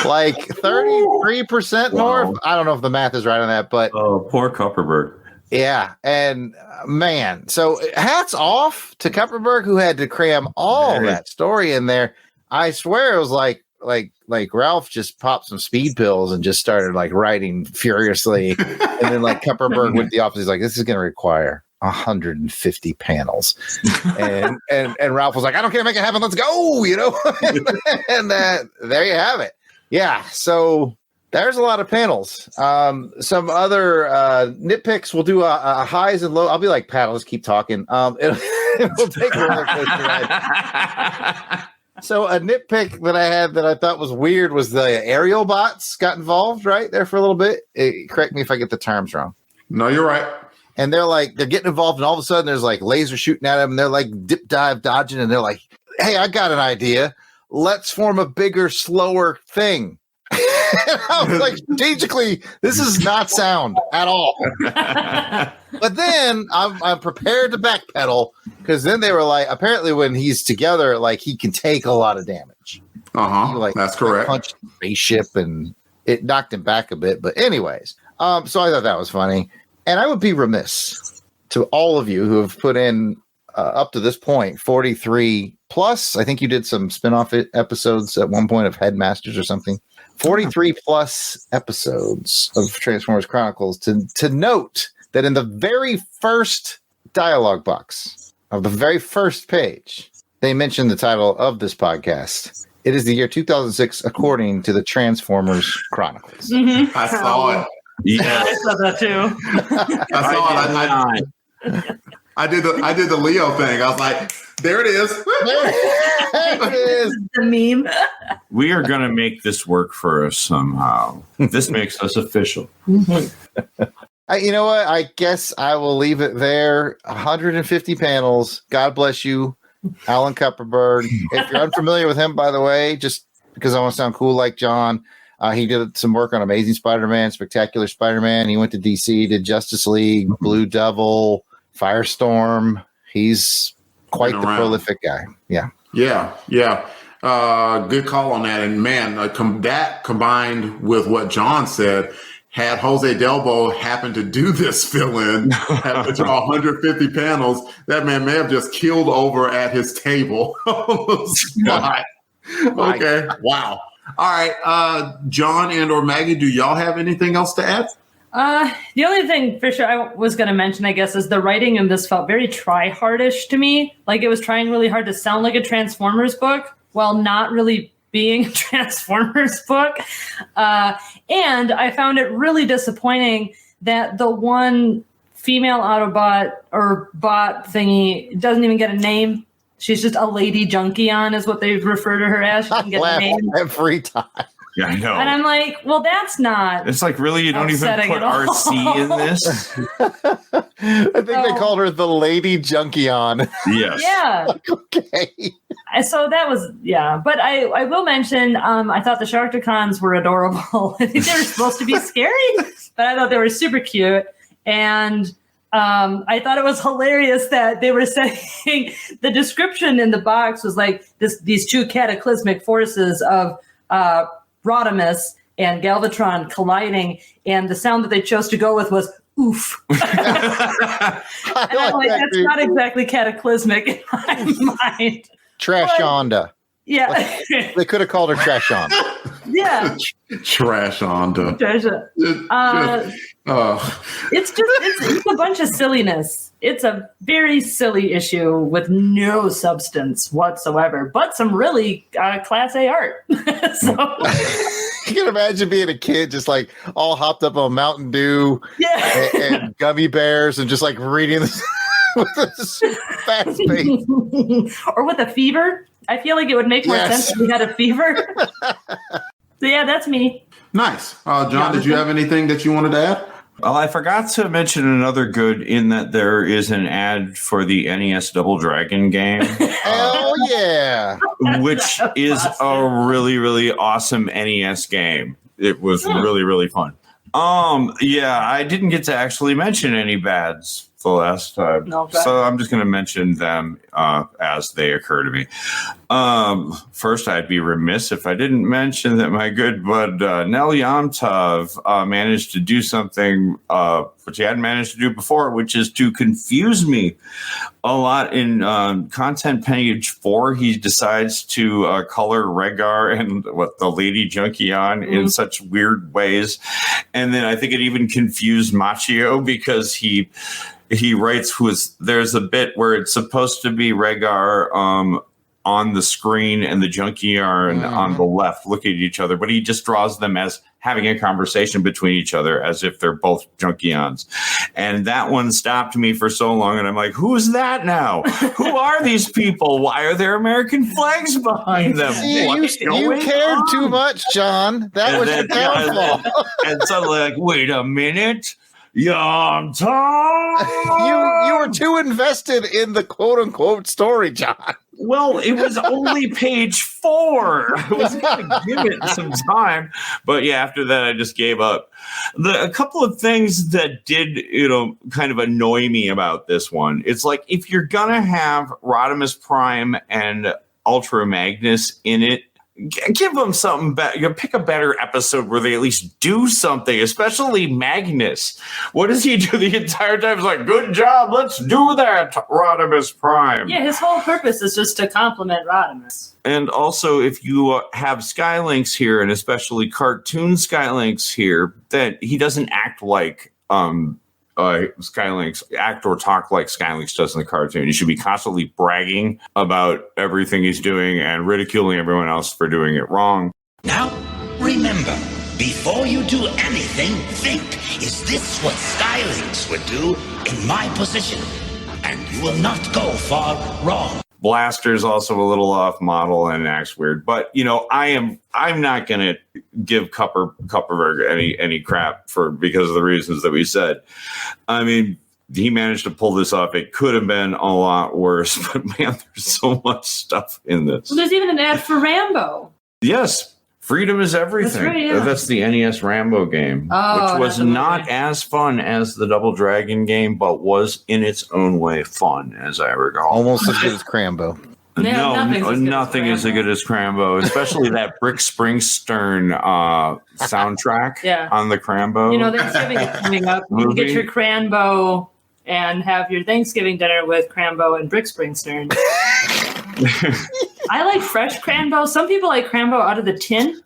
Like 33% more. I don't know if the math is right on that, but poor Kupperberg. Yeah, and man, so hats off to Kupperberg, who had to cram all that story in there. I swear it was like Ralph just popped some speed pills and just started writing furiously, and then Kupperberg went to the office. He's like, "This is going to require 150 panels," and Ralph was like, "I don't care, make it happen. Let's go," and there you have it. Yeah. So There's a lot of panels. Some other nitpicks. We'll do a highs and low. I'll be like, Pat, let's keep talking. We'll take a roller coaster ride. So a nitpick that I had that I thought was weird was the aerial bots got involved right there for a little bit. Correct me if I get the terms wrong. No, you're right. And they're getting involved, and all of a sudden there's like laser shooting at them, and they're like dip dive dodging, and they're like, hey, I got an idea. Let's form a bigger, slower thing. I was like, strategically, this is not sound at all. But then I'm prepared to backpedal, because then they were like, apparently when he's together, like he can take a lot of damage. That's correct. Punched the spaceship and it knocked him back a bit. But anyways, so I thought that was funny. And I would be remiss to all of you who have put in up to this point 43 plus. I think you did some spin-off episodes at one point of Headmasters or something. 43 plus episodes of Transformers Chronicles to note that in the very first dialogue box of the very first page, they mentioned the title of this podcast. It is the year 2006, according to the Transformers Chronicles. Mm-hmm. I saw it. Yeah, I saw that too. I saw it. I did the Leo thing. I was like, there it is. There it is. The meme. We are going to make this work for us somehow. This makes us official. Mm-hmm. You know what? I guess I will leave it there. 150 panels. God bless you, Alan Kupperberg. If you're unfamiliar with him, by the way, just because I want to sound cool like John, he did some work on Amazing Spider-Man, Spectacular Spider-Man. He went to DC, did Justice League, Blue Devil, Firestorm. He's quite the prolific guy. Yeah. Good call on that. And man, that combined with what John said, had Jose Delbo happened to do this fill-in, had to draw 150 panels, that man may have just keeled over at his table. Okay. Wow. All right. John and or Maggie, do y'all have anything else to add? The only thing for sure I was going to mention, I guess, is the writing in this felt very try-hardish to me. Like it was trying really hard to sound like a Transformers book while not really being a Transformers book. And I found it really disappointing that the one female Autobot or bot thingy doesn't even get a name. She's just a lady junkion is what they refer to her as. She doesn't get a name every time. Yeah, I know. And I'm like, well, that's not. It's like, really? You don't even put RC in this? I think they called her the Lady Junkion. Yes. Yeah. Okay. So that was, yeah. But I will mention, I thought the Sharkticons were adorable. I think they were supposed to be scary, but I thought they were super cute. And I thought it was hilarious that they were saying the description in the box was like these two cataclysmic forces of RODIMUS and Galvatron colliding, and the sound that they chose to go with was oof. And I'm like, that's not exactly cataclysmic in my mind. Trashonda. Yeah. They could have called her Trashonda. Yeah. Trashonda. It's a bunch of silliness. It's a very silly issue with no substance whatsoever, but some really class A art. So you can imagine being a kid just like all hopped up on Mountain Dew and gummy bears and just like reading this with a fast pace. Or with a fever. I feel like it would make more sense if we had a fever. So yeah, that's me. Nice. John, did you have anything that you wanted to add? Well, I forgot to mention another good in that there is an ad for the NES Double Dragon game. Hell yeah. Which is a really, really awesome NES game. It was really, really fun. Yeah, I didn't get to actually mention any bads the last time. Okay. So I'm just going to mention them as they occur to me. First, I'd be remiss if I didn't mention that my good bud Nel Yomtov managed to do something which he hadn't managed to do before, which is to confuse me a lot. In content page 4, he decides to color Rhaegar and the Lady Junkion in such weird ways. And then I think it even confused Machio because he writes there's a bit where it's supposed to be Rhaegar on the screen and the Junkion on the left looking at each other, but he just draws them as having a conversation between each other as if they're both Junkions. And that one stopped me for so long, and I'm like, who's that now? Who are these people? Why are there American flags behind them? See, you cared too much, John. That was your downfall. And suddenly, like, wait a minute. Young Tom! You were too invested in the quote-unquote story, John. Well, it was only page 4. I was going to give it some time. But yeah, after that, I just gave up. A couple of things that did, kind of annoy me about this one. It's like, if you're going to have RODIMUS Prime and Ultra Magnus in it, give them something better. Pick a better episode where they at least do something, especially Magnus. What does he do the entire time? He's like, good job, let's do that, RODIMUS Prime. Yeah, his whole purpose is just to compliment RODIMUS. And also, if you have Skylinks here, and especially cartoon Skylinks here, that he doesn't act like Skylinks, act or talk like Skylinks does in the cartoon. He should be constantly bragging about everything he's doing and ridiculing everyone else for doing it wrong. Now, remember, before you do anything, think, is this what Skylinks would do in my position? And you will not go far wrong. Blaster's also a little off model and acts weird, but I'm not gonna give Kupperberg any crap because of the reasons that we said. I mean, he managed to pull this off. It could have been a lot worse, but man, there's so much stuff in this. Well, there's even an ad for Rambo. Yes. Freedom is everything. That's right, yeah. That's the NES Rambo game, which was not as fun as the Double Dragon game, but was in its own way fun, as I recall. Almost as good as Crambo. Nothing is as good as Crambo, especially that Brick Springstern soundtrack on the Crambo. Thanksgiving is coming up. You can get your Crambo and have your Thanksgiving dinner with Crambo and Brick Springstern. I like fresh Crambo. Some people like Crambo out of the tin.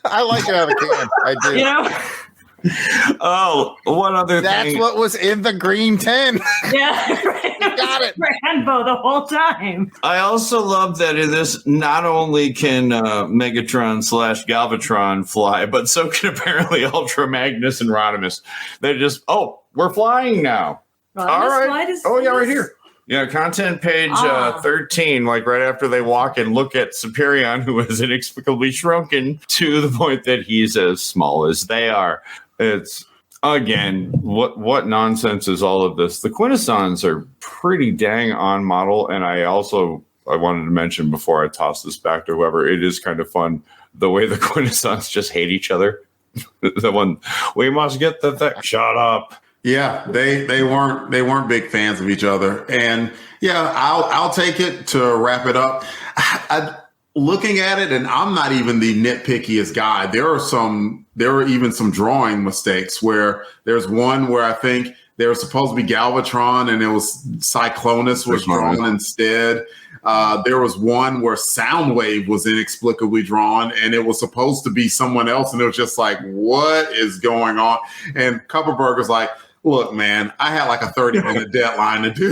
I like it out of the can. I do. Oh, one other thing. That's what was in the green tin. Yeah, got it. Crambo the whole time. I also love that in this, not only can Megatron / Galvatron fly, but so can apparently Ultra Magnus and Rodimus. They're just, we're flying now. Rodimus, all right. Right here. Yeah, content page 13, like right after they walk and look at Superion, who is inexplicably shrunken to the point that he's as small as they are. It's, again, what nonsense is all of this? The Quintessons are pretty dang on model, and I wanted to mention before I toss this back to whoever, it is kind of fun the way the Quintessons just hate each other. The one, we must get the thing. Shut up. Yeah, they weren't big fans of each other, and yeah, I'll take it to wrap it up. Looking at it, and I'm not even the nitpickiest guy. There were even some drawing mistakes where there's one where I think they were supposed to be Galvatron, and it was Cyclonus was drawn instead. There was one where Soundwave was inexplicably drawn, and it was supposed to be someone else, and it was just like, what is going on? And Kupperberg was like, look, man, I had like a 30-minute deadline to do.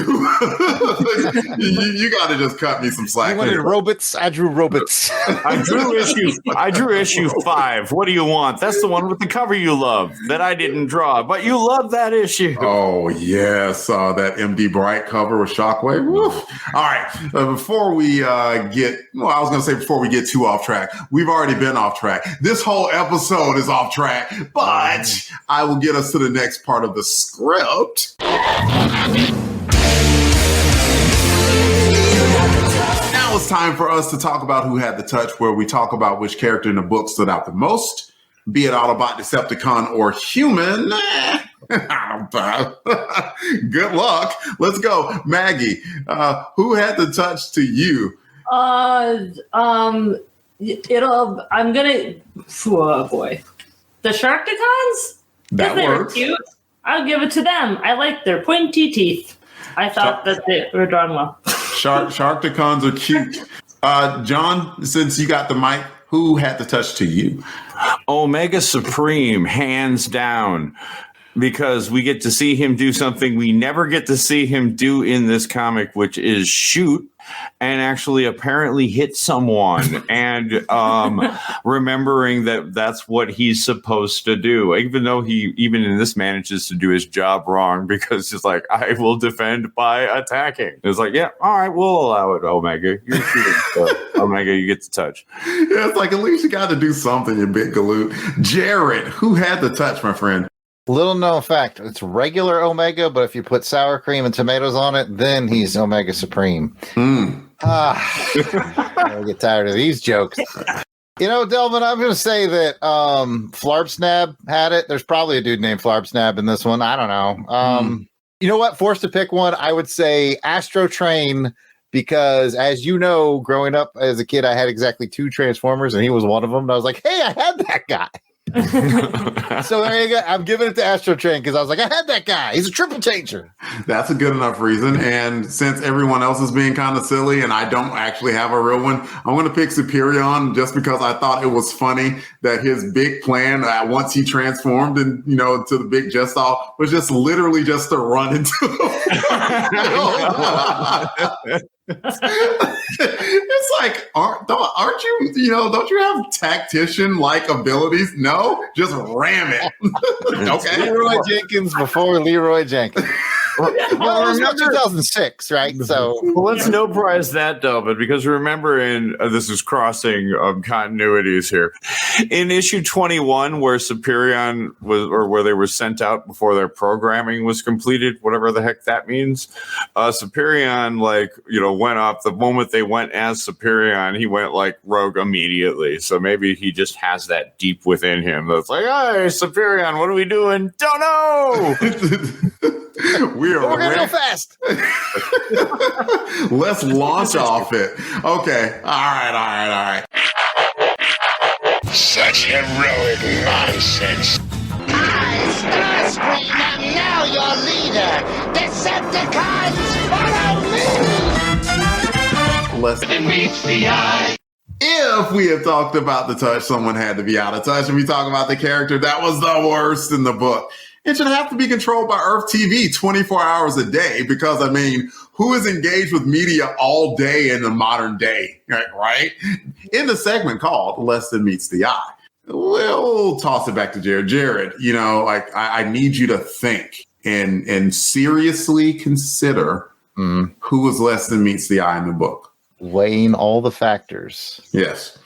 you got to just cut me some slack. You wanted robots? I drew robots. I drew issue 5. What do you want? That's the one with the cover you love that I didn't draw, but you love that issue. Oh, yes. That MD Bright cover with Shockwave. Woo. All right. Before we before we get too off track, we've already been off track. This whole episode is off track, but I will get us to the next part of the script. Now it's time for us to talk about Who Had the Touch, where we talk about which character in the book stood out the most, be it Autobot, Decepticon, or human. Good luck. Let's go. Maggie, who had the touch to you? Oh boy. The Sharkticons? That they works. Were cute. I'll give it to them. I like their pointy teeth. I thought that they were drawn well. Sharkticons are cute. John, since you got the mic, who had the touch to you? Omega Supreme, hands down. because we get to see him do something we never get to see him do in this comic, which is shoot and actually apparently hit someone and remembering that that's what he's supposed to do, even though he even in this manages to do his job wrong, because he's like, I will defend by attacking. It's like, yeah, all right, we'll allow it, Omega. You're shooting, so Omega, you get to touch. Yeah, it's like, at least you got to do something, you big galoot. Jarrod, who had the touch, my friend? Little known fact, it's regular Omega, but if you put sour cream and tomatoes on it, then he's Omega Supreme. I get tired of these jokes. You know, Delvin, I'm going to say that Flarbsnab had it. There's probably a dude named Flarbsnab in this one. I don't know. You know what? Forced to pick one, I would say Astro Train, because as you know, growing up as a kid, I had exactly 2 Transformers, and he was one of them. And I was like, hey, I had that guy. So there you go. I'm giving it to Astro Train because I was like, I had that guy. He's a triple changer. That's a good enough reason. And since everyone else is being kind of silly and I don't actually have a real one, I'm going to pick Superion just because I thought it was funny that his big plan once he transformed and, you know, to the big Jestal was just literally just to run into It's like, aren't you, you know, don't you have tactician like abilities? No, just ram it. Okay. Leroy Jenkins before Leroy Jenkins. Well, it was about 2006, right? So let's no prize that, Delvin, because remember, this is crossing continuities here. In issue 21, where Superion was, or where they were sent out before their programming was completed, whatever the heck that means, Superion, like, you know, went off the moment they went as Superion. He went like rogue immediately. So maybe he just has that deep within him. That's like, hey, Superion, what are we doing? Don't know. We're going to go fast. Let's launch off it. Okay. All right. Such heroic nonsense. I, Starscream, am now your leader. Decepticons, follow me. Less than meets the eye. If we have talked about the touch, someone had to be out of touch. And we talk about the character that was the worst in the book. It should have to be controlled by Earth TV 24 hours a day because, I mean, who is engaged with media all day in the modern day, right? In the segment called Less Than Meets the Eye, we'll toss it back to Jarrod. Jarrod, you know, like I need you to think and seriously consider who was less than meets the eye in the book. Weighing all the factors. Yes.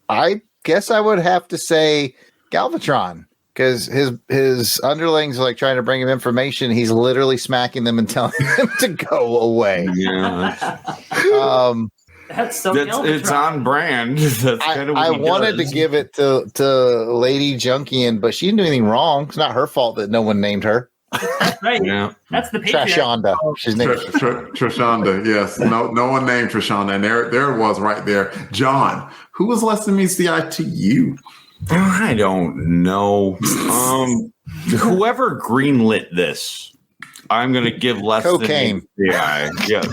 I guess I would have to say Galvatron. Because his underlings are like trying to bring him information. He's literally smacking them and telling them to go away. Yeah. That's so it's on brand. That's kind of what I wanted to give it to Lady Junkion, but she didn't do anything wrong. It's not her fault that no one named her. Right. Yeah. That's the patriarch. Trashonda. She's named Trashonda. Yes. No one named Trashonda. And there it was right there. John, who was less than meets the eye to you? I don't know. Whoever greenlit this, I'm going to give less cocaine. Than the eye. Yeah,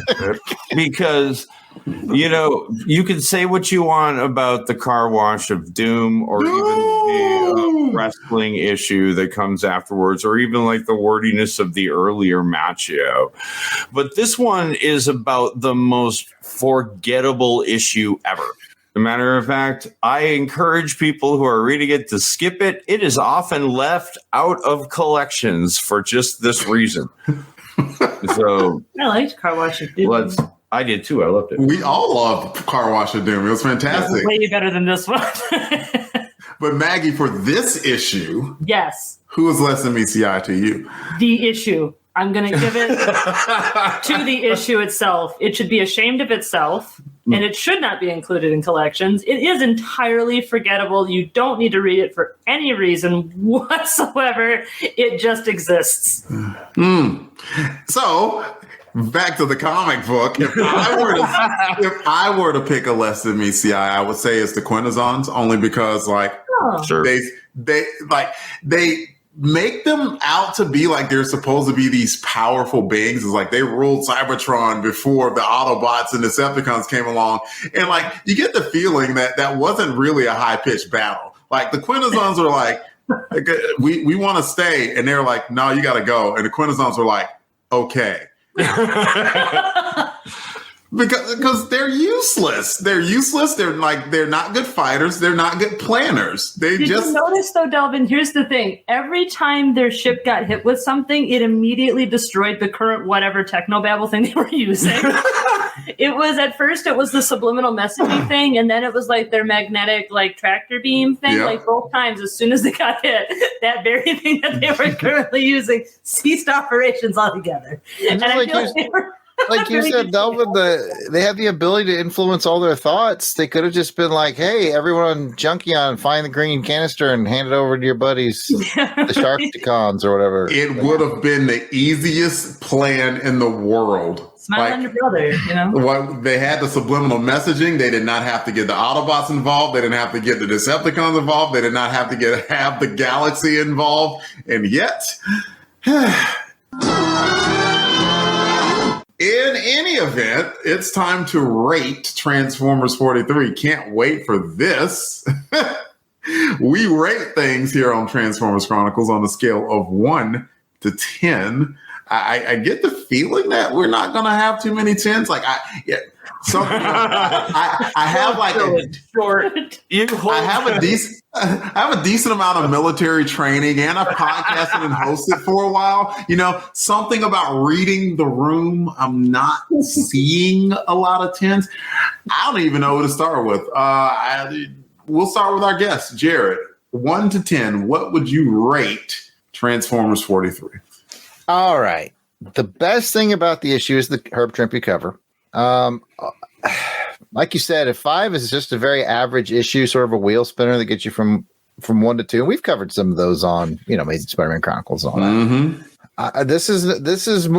because you know you can say what you want about the car wash of Doom, or even the wrestling issue that comes afterwards, or even like the wordiness of the earlier Machio. But this one is about the most forgettable issue ever. As a matter of fact, I encourage people who are reading it to skip it. It is often left out of collections for just this reason. So I liked Car Wash of Doom. I did too. I loved it. We all loved Car Wash of Doom. It was fantastic. Way better than this one. But Maggie, for this issue, yes. Who was less than meets the eye to you? The issue. I'm going to give it to the issue itself. It should be ashamed of itself, and it should not be included in collections. It is entirely forgettable. You don't need to read it for any reason whatsoever. It just exists. So, back to the comic book. If I were to pick a less than meets the eye, I would say it's the Quintessons, only because they make them out to be like they're supposed to be these powerful beings. It's like they ruled Cybertron before the Autobots and Decepticons came along. And like you get the feeling that wasn't really a high-pitched battle. Like the Quintessons are like, we want to stay. And they're like, no, you got to go. And the Quintessons were like, okay. Because they're useless. They're useless. They're not good fighters. They're not good planners. Did you notice though, Delvin? Here's the thing. Every time their ship got hit with something, it immediately destroyed the current whatever technobabble thing they were using. It was at first it was the subliminal messaging thing, and then it was like their magnetic tractor beam thing. Yeah. Both times, as soon as they got hit, that very thing that they were currently using ceased operations altogether. And I feel like they were. Like you said, Delvin, they have the ability to influence all their thoughts. They could have just been like, hey, everyone on Junkion, find the green canister and hand it over to your buddies, the Sharkticons or whatever. It would have been the easiest plan in the world. Smile on your brother, They had the subliminal messaging. They did not have to get the Autobots involved. They didn't have to get the Decepticons involved. They did not have to have the galaxy involved. And yet... In any event, it's time to rate Transformers 43. Can't wait for this. We rate things here on Transformers Chronicles on a scale of 1 to 10. I get the feeling that we're not going to have too many 10s. I have a decent amount of military training, and I've podcasted and hosted for a while. Something about reading the room. I'm not seeing a lot of 10s. I don't even know who to start with. We'll start with our guest, Jarrod. 1 to 10, what would you rate Transformers 43? All right. The best thing about the issue is the Herb Trimpe cover. Like you said, if 5 is just a very average issue, sort of a wheel spinner that gets you from 1 to 2, and we've covered some of those on, Amazing Spider-Man Chronicles and all that. This is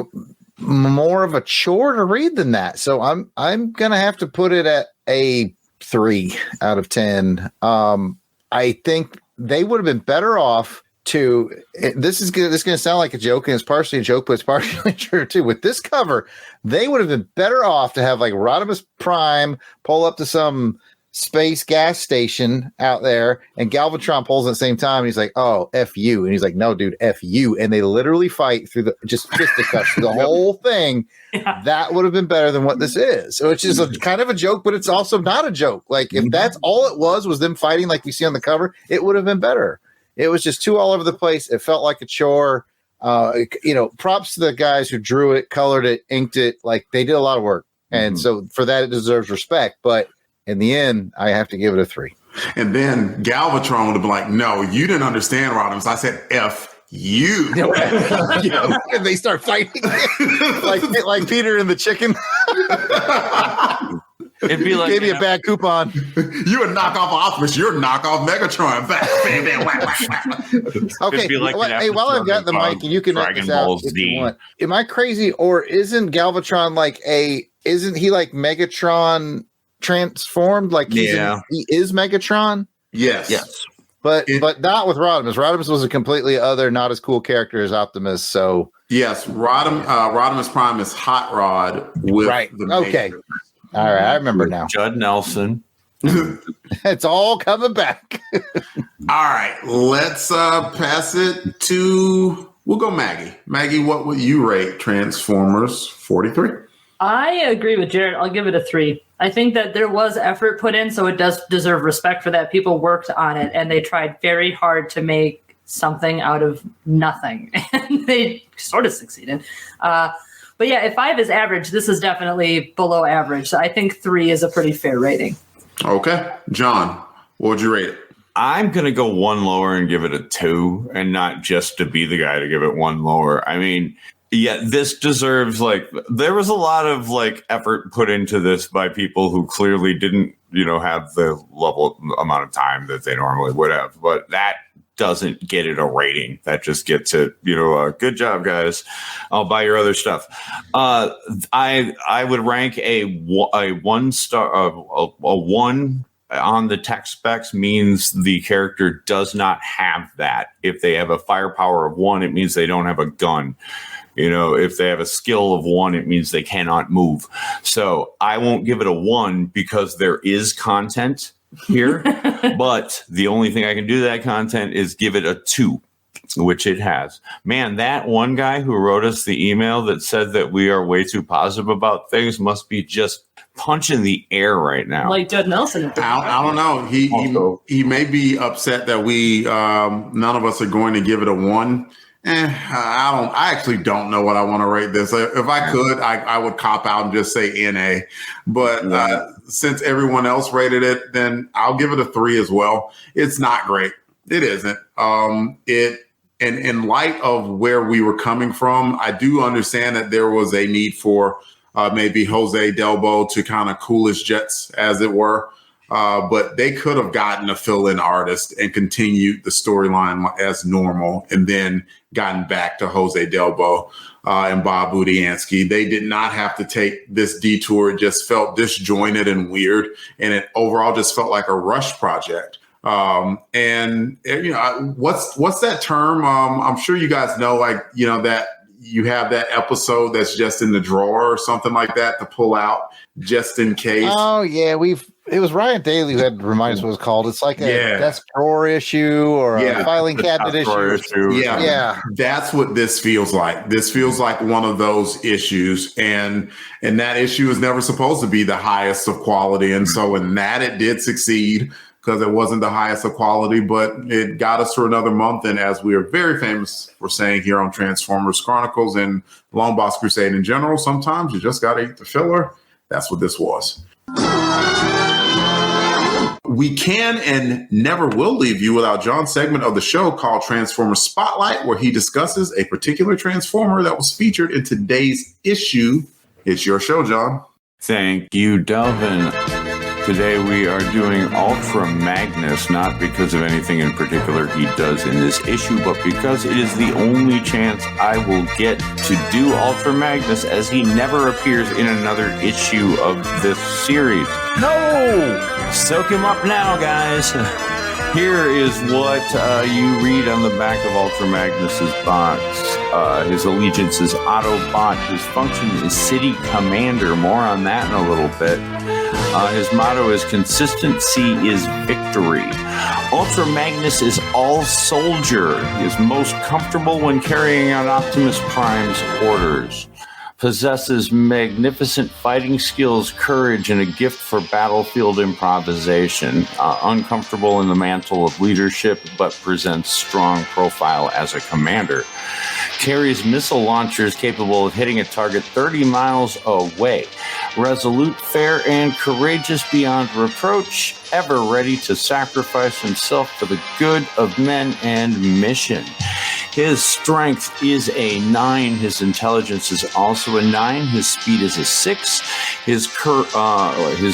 more of a chore to read than that. So I'm gonna have to put it at a 3 out of 10. I think they would have been better off. This is going to sound like a joke, and it's partially a joke, but it's partially true too. With this cover, they would have been better off to have RODIMUS Prime pull up to some space gas station out there, and Galvatron pulls at the same time. And he's like, "Oh, F you," and he's like, "No, dude, F you," and they literally fight through just fisticuffs through the whole thing. Yeah. That would have been better than what this is. So it's just a kind of a joke, but it's also not a joke. If that's all it was them fighting like you see on the cover, it would have been better. It was just too all over the place. It felt like a chore. Props to the guys who drew it, colored it, inked it. They did a lot of work. And so for that, it deserves respect. But in the end, I have to give it a 3. And then Galvatron would have been like, no, you didn't understand, Rodimus. I said, F you. And they start fighting like Peter and the chicken. It'd be like gave me a bad coupon. You a knockoff Optimus. You're a knockoff Megatron. Bam, bam, whack, whack, whack. Okay. Hey, while I've got the mic, and you can make this out if you want. Am I crazy, or isn't Galvatron isn't he like Megatron transformed? He is Megatron. Yes. But not with Rodimus. Rodimus was a completely other, not as cool character as Optimus. So yes, Rodimus Prime is Hot Rod with the okay. All right, I remember now. Judd Nelson. It's all coming back. All right, let's pass it to. We'll go Maggie. Maggie, what would you rate Transformers 43? I agree with Jarrod. I'll give it a 3. I think that there was effort put in, so it does deserve respect for that. People worked on it, and they tried very hard to make something out of nothing, and they sort of succeeded. But yeah, if 5 is average, this is definitely below average. So I think 3 is a pretty fair rating. Okay. John, what would you rate it? I'm going to go 1 lower and give it a 2, and not just to be the guy to give it 1 lower. I mean, yeah, this deserves there was a lot of effort put into this by people who clearly didn't, have the level amount of time that they normally would have. But that doesn't get it a rating. That just gets it, good job, guys. I'll buy your other stuff. I would rank a 1 star, a 1 on the tech specs means the character does not have that. If they have a firepower of 1, it means they don't have a gun. If they have a skill of 1, it means they cannot move. So I won't give it a 1 because there is content here, but the only thing I can do to that content is give it a 2, which it has. Man, that one guy who wrote us the email that said that we are way too positive about things must be just punching the air right now. Like Judd Nelson. I don't know. He may be upset that we none of us are going to give it a 1. I actually don't know what I want to rate this. If I could, I would cop out and just say NA. But since everyone else rated it, then I'll give it a 3 as well. It's not great. It isn't. And in light of where we were coming from, I do understand that there was a need for maybe Jose Delbo to kind of cool his jets, as it were. But they could have gotten a fill-in artist and continued the storyline as normal and then gotten back to Jose Delbo and Bob Budiansky. They did not have to take this detour. It just felt disjointed and weird. And it overall just felt like a rush project. And you know, what's that term? I'm sure you guys know, like, you know, that you have that episode that's just in the drawer or something like that to pull out just in case. Oh yeah, it was Ryan Daly who had to remind us what it was called. It's like a desk drawer issue or a filing cabinet issue. Yeah. That's what this feels like. This feels like one of those issues. And that issue is never supposed to be the highest of quality. And so in that, it did succeed because it wasn't the highest of quality, but it got us through another month. And as we are very famous for saying here on Transformers Chronicles and LONGBOX Crusade in general, sometimes you just got to eat the filler. That's what this was. We can and never will leave you without John's segment of the show called Transformers Spotlight, where he discusses a particular Transformer that was featured in today's issue. It's your show, John. Thank you, Delvin. Today we are doing Ultra Magnus, not because of anything in particular he does in this issue, but because it is the only chance I will get to do Ultra Magnus, as he never appears in another issue of this series. No! Soak him up now, guys. Here is what you read on the back of Ultra Magnus's box. His allegiance is Autobot. His function is City Commander. More on that in a little bit. His motto is consistency is victory. Ultra Magnus is all soldier. He is most comfortable when carrying out Optimus Prime's orders. Possesses magnificent fighting skills, courage, and a gift for battlefield improvisation. Uncomfortable in the mantle of leadership, but presents strong profile as a commander. Carries missile launchers capable of hitting a target 30 miles away. Resolute, fair, and courageous beyond reproach. Ever ready to sacrifice himself for the good of men and mission. His strength is a 9. His intelligence is also a 9. His speed is a 6. His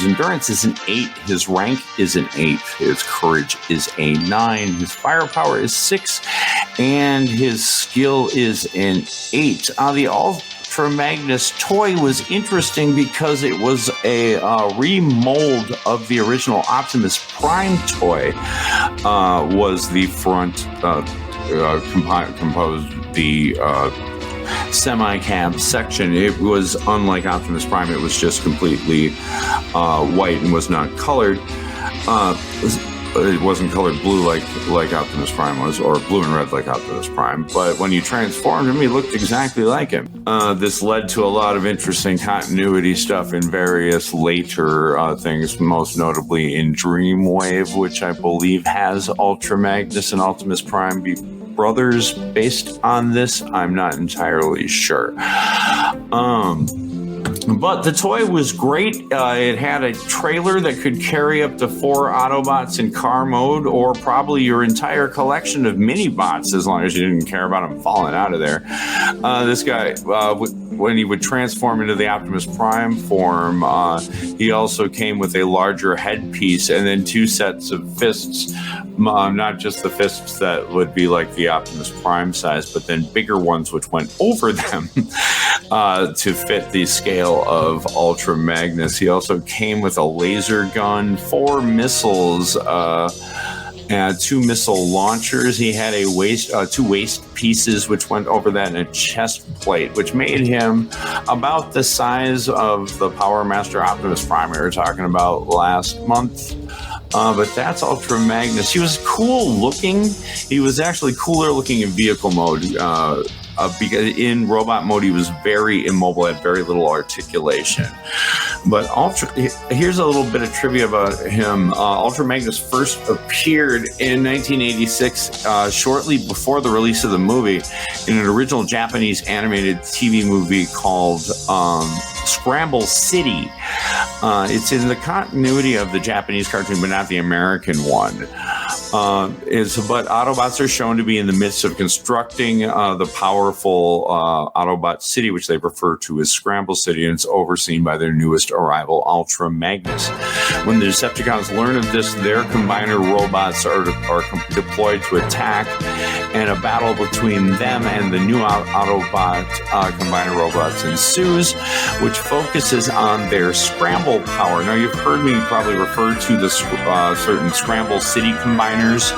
endurance is an 8. His rank is an 8. His courage is a 9. His firepower is 6. And his skill is an 8. The Ultra Magnus toy was interesting because it was a remold of the original Optimus Prime toy. Was the front composed the semi-cab section. It was unlike Optimus Prime. It was just completely white and was not colored. It wasn't colored blue like Optimus Prime was, or blue and red like Optimus Prime. But when you transformed him, he looked exactly like him. This led to a lot of interesting continuity stuff in various later things, most notably in Dreamwave, which I believe has Ultra Magnus and Optimus Prime be brothers based on this. I'm not entirely sure. But the toy was great. It had a trailer that could carry up to 4 Autobots in car mode, or probably your entire collection of mini-bots, as long as you didn't care about them falling out of there. This guy, when he would transform into the Optimus Prime form, he also came with a larger headpiece and then 2 sets of fists. Not just the fists that would be like the Optimus Prime size, but then bigger ones which went over them to fit the scale of Ultra Magnus. He also came with a laser gun, 4 missiles, and 2 missile launchers. He had a 2 waist pieces which went over that, and a chest plate, which made him about the size of the Power Master Optimus Prime we were talking about last month. But that's Ultra Magnus. He was cool looking. He was actually cooler looking in vehicle mode. Because in robot mode, he was very immobile, had very little articulation. But here's a little bit of trivia about him. Ultra Magnus first appeared in 1986, shortly before the release of the movie, in an original Japanese animated TV movie called Scramble City. It's in the continuity of the Japanese cartoon, but not the American one. But Autobots are shown to be in the midst of constructing the powerful Autobot city, which they refer to as Scramble City, and it's overseen by their newest arrival, Ultra Magnus. When the Decepticons learn of this, their combiner robots are deployed to attack, and a battle between them and the new Autobot combiner robots ensues, which focuses on their scramble power. Now, you've heard me probably refer to the certain Scramble City combiners.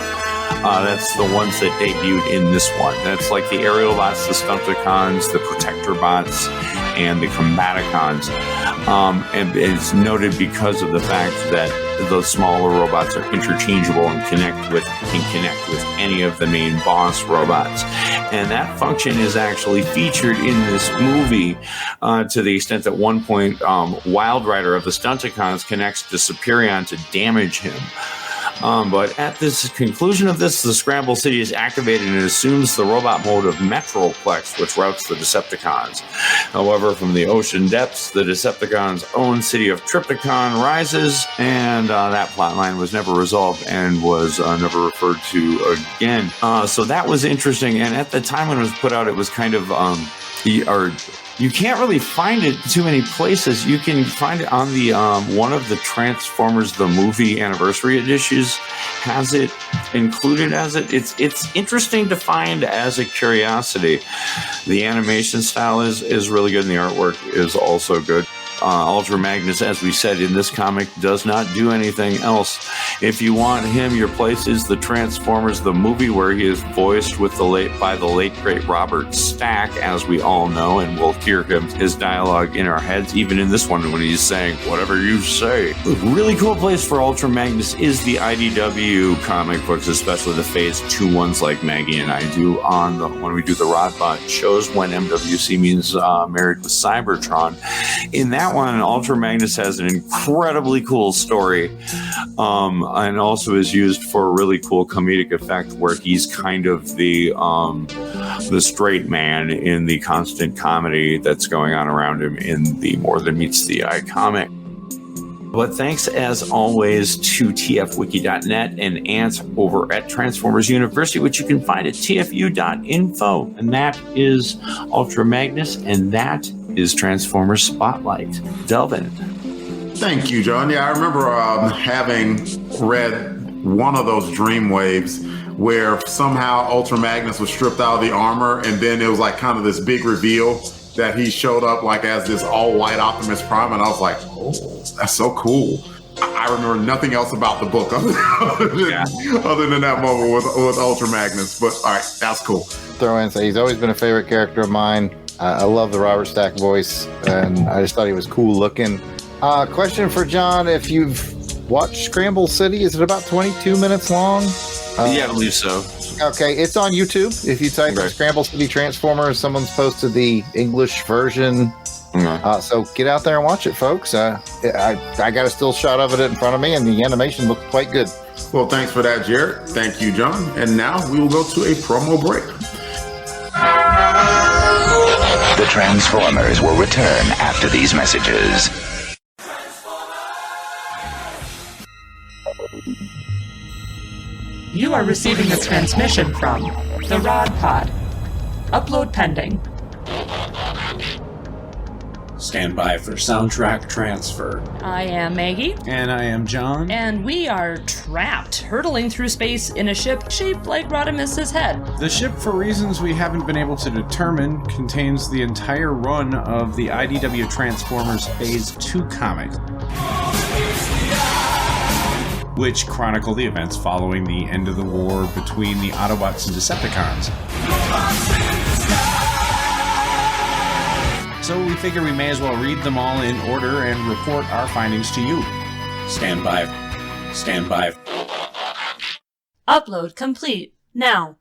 That's the ones that debuted in this one. That's like the aerial bots, the Stunticons, the Protector bots, and the Combaticons. And it's noted because of the fact that the smaller robots are interchangeable and can connect with any of the main boss robots. And that function is actually featured in this movie to the extent that one point Wild Rider of the Stunticons connects to Superion to damage him. But at this conclusion of this, the Scramble City is activated and assumes the robot mode of Metroplex, which routes the Decepticons. However, from the ocean depths, the Decepticons' own city of Trypticon rises, and that plotline was never resolved and was never referred to again. So that was interesting, and at the time when it was put out, it was kind of you can't really find it too many places. You can find it on the one of the Transformers the movie anniversary editions has it included as it. It's interesting to find as a curiosity. The animation style is really good, and the artwork is also good. Ultra Magnus, as we said in this comic, does not do anything else. If you want him, your place is the Transformers the movie, where he is voiced by the late great Robert Stack, as we all know, and we'll hear his dialogue in our heads, even in this one when he's saying whatever you say. A really cool place for Ultra Magnus is the IDW comic books, especially the Phase 2 ones like Maggie and I do when we do the Rodbot shows when MWC means Married with Cybertron. In that one, Ultra Magnus has an incredibly cool story, and also is used for a really cool comedic effect where he's kind of the straight man in the constant comedy that's going on around him in the More Than Meets the Eye comic. But thanks, as always, to tfwiki.net and Ant over at Transformers University, which you can find at tfu.info. And that is Ultra Magnus, and that is Transformers Spotlight. Delvin. Thank you, John. Yeah, I remember having read one of those Dreamwaves where somehow Ultra Magnus was stripped out of the armor, and then it was like kind of this big reveal that he showed up like as this all-white Optimus Prime, and I was like, oh, that's so cool. I remember nothing else about the book other than that moment with Ultra Magnus. But all right, that's cool. Throw in, say he's always been a favorite character of mine. I love the Robert Stack voice, and I just thought he was cool looking. Question for John: if you've watched Scramble City, is it about 22 minutes long? Yeah, I believe so. Okay, it's on YouTube. If you type in Scramble City Transformers, someone's posted the English version. So get out there and watch it, folks. I got a still shot of it in front of me, and the animation looked quite good. Well, thanks for that, Jarrod. Thank you, John. And now we will go to a promo break. The Transformers will return after these messages. You are receiving a transmission from the Rod Pod. Upload pending. Stand by for soundtrack transfer. I am Maggie. And I am John. And we are trapped, hurtling through space in a ship shaped like RODIMUS' head. The ship, for reasons we haven't been able to determine, contains the entire run of the IDW Transformers Phase 2 comic, which chronicle the events following the end of the war between the Autobots and Decepticons. So we figure we may as well read them all in order and report our findings to you. Stand by. Stand by. Upload complete. Now.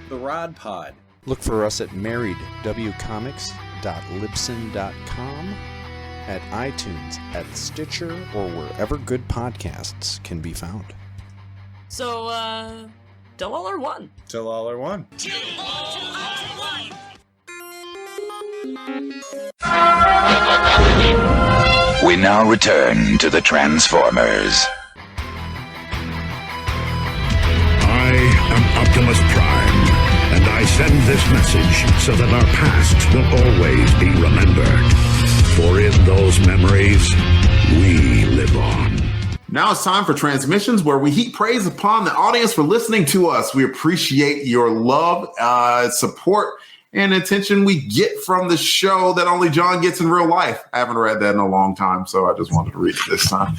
The Rod Pod. Look for us at marriedwcomics.libsyn.com, at iTunes, at Stitcher, or wherever good podcasts can be found. So, till all are one. Till all are one. We now return to the Transformers. I am Optimus Prime, and I send this message so that our past will always be remembered. For in those memories, we live on. Now it's time for transmissions, where we heap praise upon the audience for listening to us. We appreciate your love, support, and attention we get from the show that only John gets in real life. I haven't read that in a long time, so I just wanted to read it this time.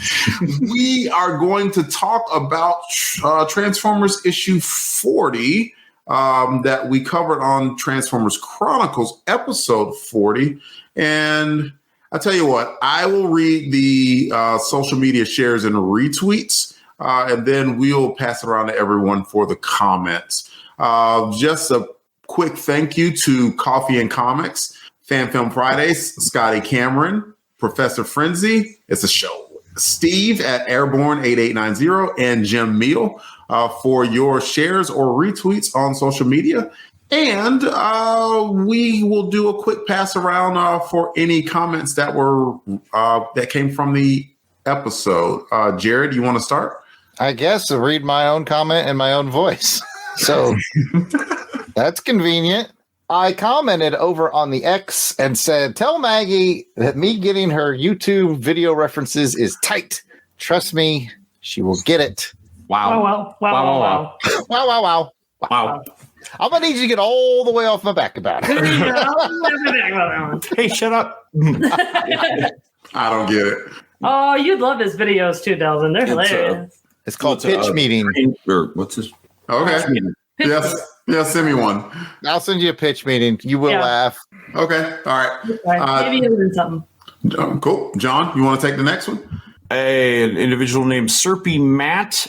We are going to talk about Transformers issue 40 that we covered on Transformers Chronicles episode 40. And I tell you what, I will read the social media shares and retweets, and then we'll pass it around to everyone for the comments. Just a quick thank you to Coffee and Comics, Fan Film Fridays, Scotty Cameron, Professor Frenzy, it's a show, Steve at Airborne 8890, and Jim Meadle for your shares or retweets on social media. And we will do a quick pass around for any comments that were that came from the episode. Jarrod, you want to start? I guess I'll read my own comment in my own voice. So that's convenient. I commented over on the X and said, tell Maggie that me getting her YouTube video references is tight. Trust me, she will get it. Wow. Wow. Wow. I'm going to need you to get all the way off my back about it. Hey, shut up. I don't get it. Oh, you'd love his videos too, Delvin. They're hilarious. It's called Pitch Meeting. Or what's this? Okay. Yes, send me one. I'll send you a pitch meeting. You will laugh. Okay. All right. Maybe you'll learn something. Cool. John, you want to take the next one? An individual named Serpy Matt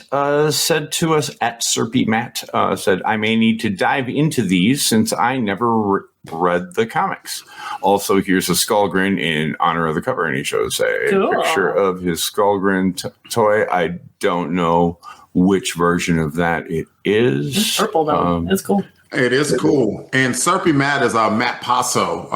said to us at Serpy Matt said, I may need to dive into these since I never read the comics. Also, here's a Skullgrin in honor of the cover, and he shows a picture of his Skullgrin toy. I don't know which version of that it is. It's purple though. That's cool. It is cool. And Serpy Matt is Matt Passo,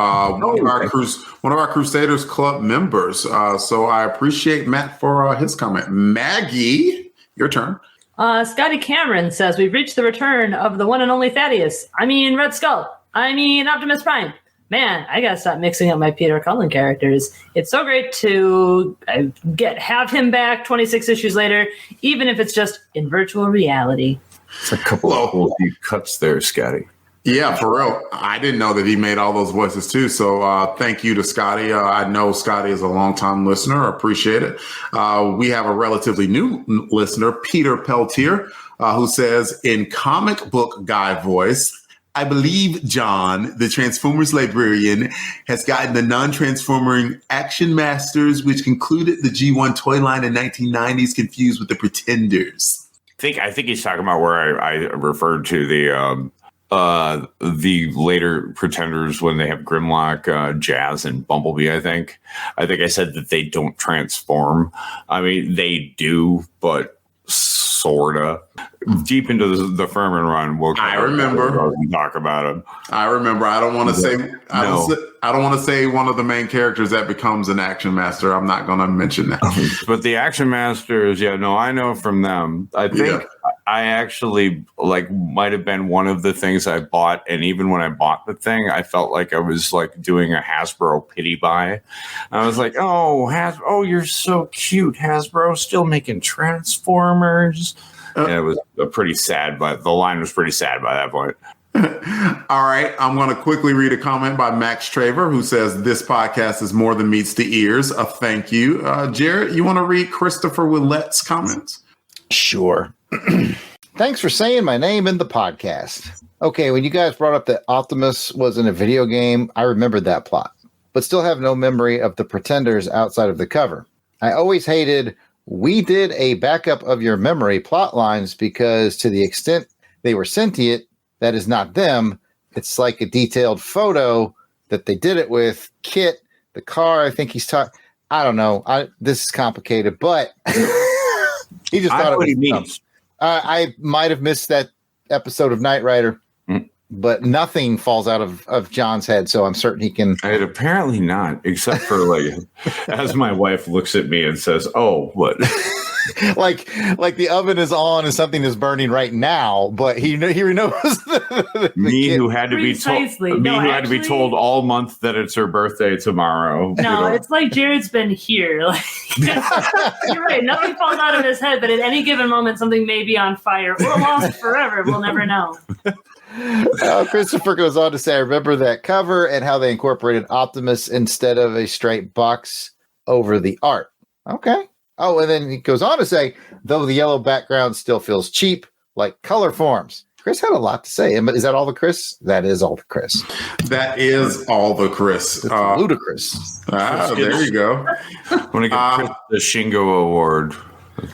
one of our Crusaders Club members. So I appreciate Matt for his comment. Maggie, your turn. Scotty Cameron says, we've reached the return of the one and only Thaddeus. I mean, Red Skull. I mean, Optimus Prime. Man, I gotta stop mixing up my Peter Cullen characters. It's so great to have him back 26 issues later, even if it's just in virtual reality. It's a couple of cool deep cuts there, Scotty. Yeah, for real. I didn't know that he made all those voices too. So thank you to Scotty. I know Scotty is a longtime listener. I appreciate it. We have a relatively new listener, Peter Peltier, who says, in comic book guy voice, I believe John, the Transformers librarian, has gotten the non-transforming Action Masters, which concluded the G1 toy line in 1990s, confused with the Pretenders. I think he's talking about where I referred to the later Pretenders when they have Grimlock, Jazz, and Bumblebee. I think I said that they don't transform. I mean, they do, but sorta. Deep into the Furman run, I remember talk about him. I remember. I don't want to say. I don't want to say one of the main characters that becomes an Action Master. I'm not going to mention that. But the Action Masters, I know from them. I think I actually might have been one of the things I bought, and even when I bought the thing, I felt like I was doing a Hasbro pity buy. I was like, "Oh, you're so cute, Hasbro, still making Transformers." And it was pretty sad, but the line was pretty sad by that point. All right. I'm going to quickly read a comment by Max Traver, who says, this podcast is more than meets the ears. Thank you. Jarrod, you want to read Christopher Willette's comments? Sure. Thanks for saying my name in the podcast. Okay, when you guys brought up that Optimus was in a video game, I remembered that plot, but still have no memory of the Pretenders outside of the cover. I always hated we did a backup of your memory plot lines because to the extent they were sentient, that is not them. It's like a detailed photo that they did it with. Kit, the car, I think he's talking. I don't know. This is complicated, but he just thought it was what he means. I might have missed that episode of Knight Rider, but nothing falls out of John's head, so I'm certain he can. Apparently not, except for like, as my wife looks at me and says, "Oh, what?" like the oven is on and something is burning right now, but he knows me who had to be told had to be told all month that it's her birthday tomorrow. No, it's like Jarrod's been here. Like, you're right. Nothing falls out of his head, but at any given moment, something may be on fire or lost forever. We'll never know. Christopher goes on to say, I remember that cover and how they incorporated Optimus instead of a straight box over the art. Okay. Oh, and then he goes on to say, though the yellow background still feels cheap, like color forms. Chris had a lot to say. But is that all the Chris? That is all the Chris. That is all the Chris. Ludicrous. There you go. I'm going to give Chris the Shingo Award.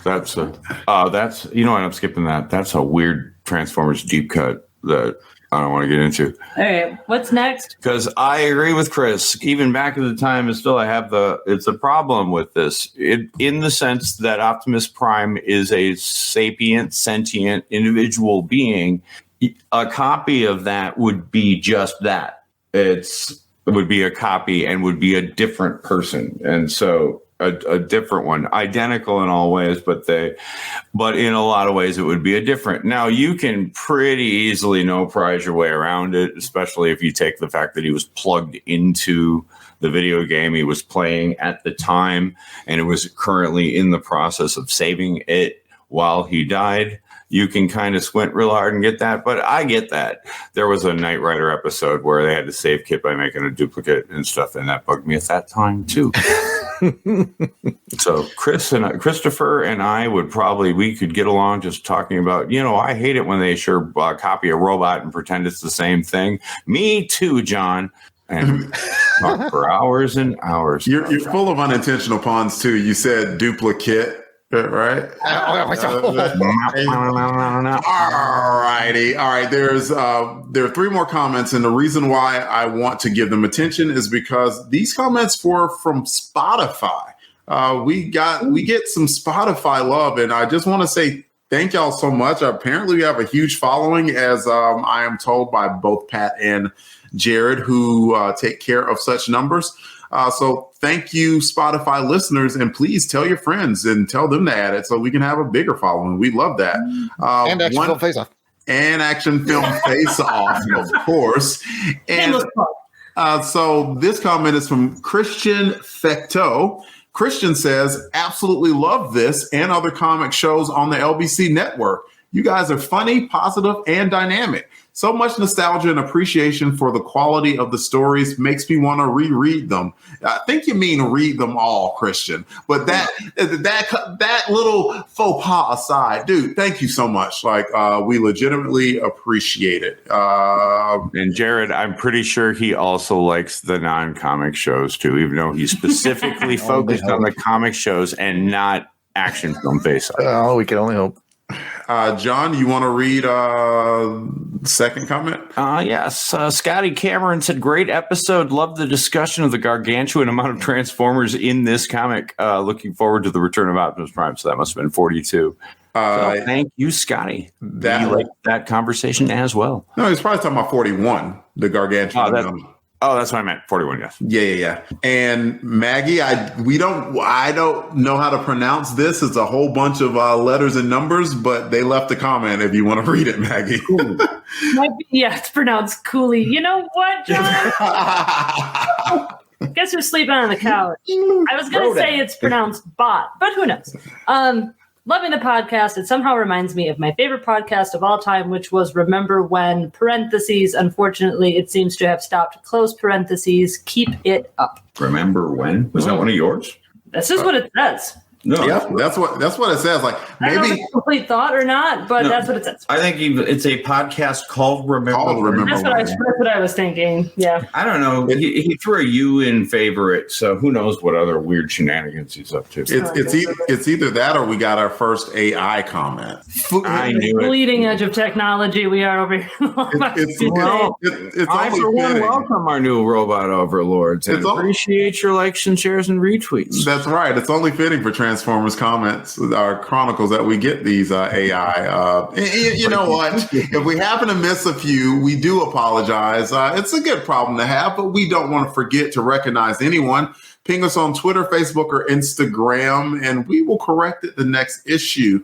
That's you know what? I'm skipping that. That's a weird Transformers deep cut that I don't want to get into. All right, what's next? Because I agree with Chris. Even back at the time, it's a problem with this in the sense that Optimus Prime is a sapient, sentient individual being. A copy of that would be just that. It would be a copy and would be a different person. And so a different one, identical in all ways, but in a lot of ways it would be a different. Now you can pretty easily no prize your way around it, especially if you take the fact that he was plugged into the video game he was playing at the time, and it was currently in the process of saving it while he died. You can kind of squint real hard and get that, but I get that. There was a Knight Rider episode where they had to save Kit by making a duplicate and stuff, and that bugged me at that time too. So Christopher and I we could get along just talking about, I hate it when they copy a robot and pretend it's the same thing. Me too, John. And talk for hours and hours. You're full of unintentional puns too. You said duplicate. Right. All right. There are 3 more comments, and the reason why I want to give them attention is because these comments were from Spotify. We get some Spotify love, and I just want to say thank y'all so much. Apparently, we have a huge following, as I am told by both Pat and Jarrod, who take care of such numbers. So thank you, Spotify listeners, and please tell your friends and tell them to add it so we can have a bigger following. We love that. And Action Film Face Off. And Action Film Face Off, of course. And so this comment is from Christian Fecto. Christian says, absolutely love this and other comic shows on the LBC network. You guys are funny, positive, and dynamic. So much nostalgia and appreciation for the quality of the stories makes me want to reread them. I think you mean read them all, Christian. But that little faux pas aside, dude, thank you so much. Like, we legitimately appreciate it. And Jarrod, I'm pretty sure he also likes the non-comic shows too, even though he's specifically focused on the comic shows and not Action Film Face Off. Oh, we can only hope. John, you want to read second comment? Yes. Scotty Cameron said, great episode. Love the discussion of the gargantuan amount of Transformers in this comic. Looking forward to the return of Optimus Prime. So that must have been 42. So thank you, Scotty. We liked that conversation as well. No, he's probably talking about 41, the gargantuan. That's what I meant. 41, yes. Yeah. And Maggie, I don't know how to pronounce this. It's a whole bunch of letters and numbers, but they left a comment if you want to read it, Maggie. It's pronounced Cooley. You know what, John? Guess who's sleeping on the couch? I was going to say it's pronounced bot, but who knows? Loving the podcast. It somehow reminds me of my favorite podcast of all time, which was Remember When, parentheses. Unfortunately, it seems to have stopped, close parentheses. Keep it up. Remember When? Was that one of yours? This is what it says. No, yeah, that's what it says. Like I don't know if maybe it's a complete thought or not, but that's what it says. I think it's a podcast called Remember. That's what I was thinking. Yeah. I don't know. He threw a U in favorite, so who knows what other weird shenanigans he's up to. It's either that or we got our first AI comment. I knew it. Bleeding edge of technology we are over here. It's I for one welcome our new robot overlords and appreciate your likes and shares and retweets. That's right. It's only fitting for Transformers comments, our chronicles, that we get these AI. You know what? If we happen to miss a few, we do apologize. It's a good problem to have, but we don't want to forget to recognize anyone. Ping us on Twitter, Facebook, or Instagram, and we will correct it the next issue.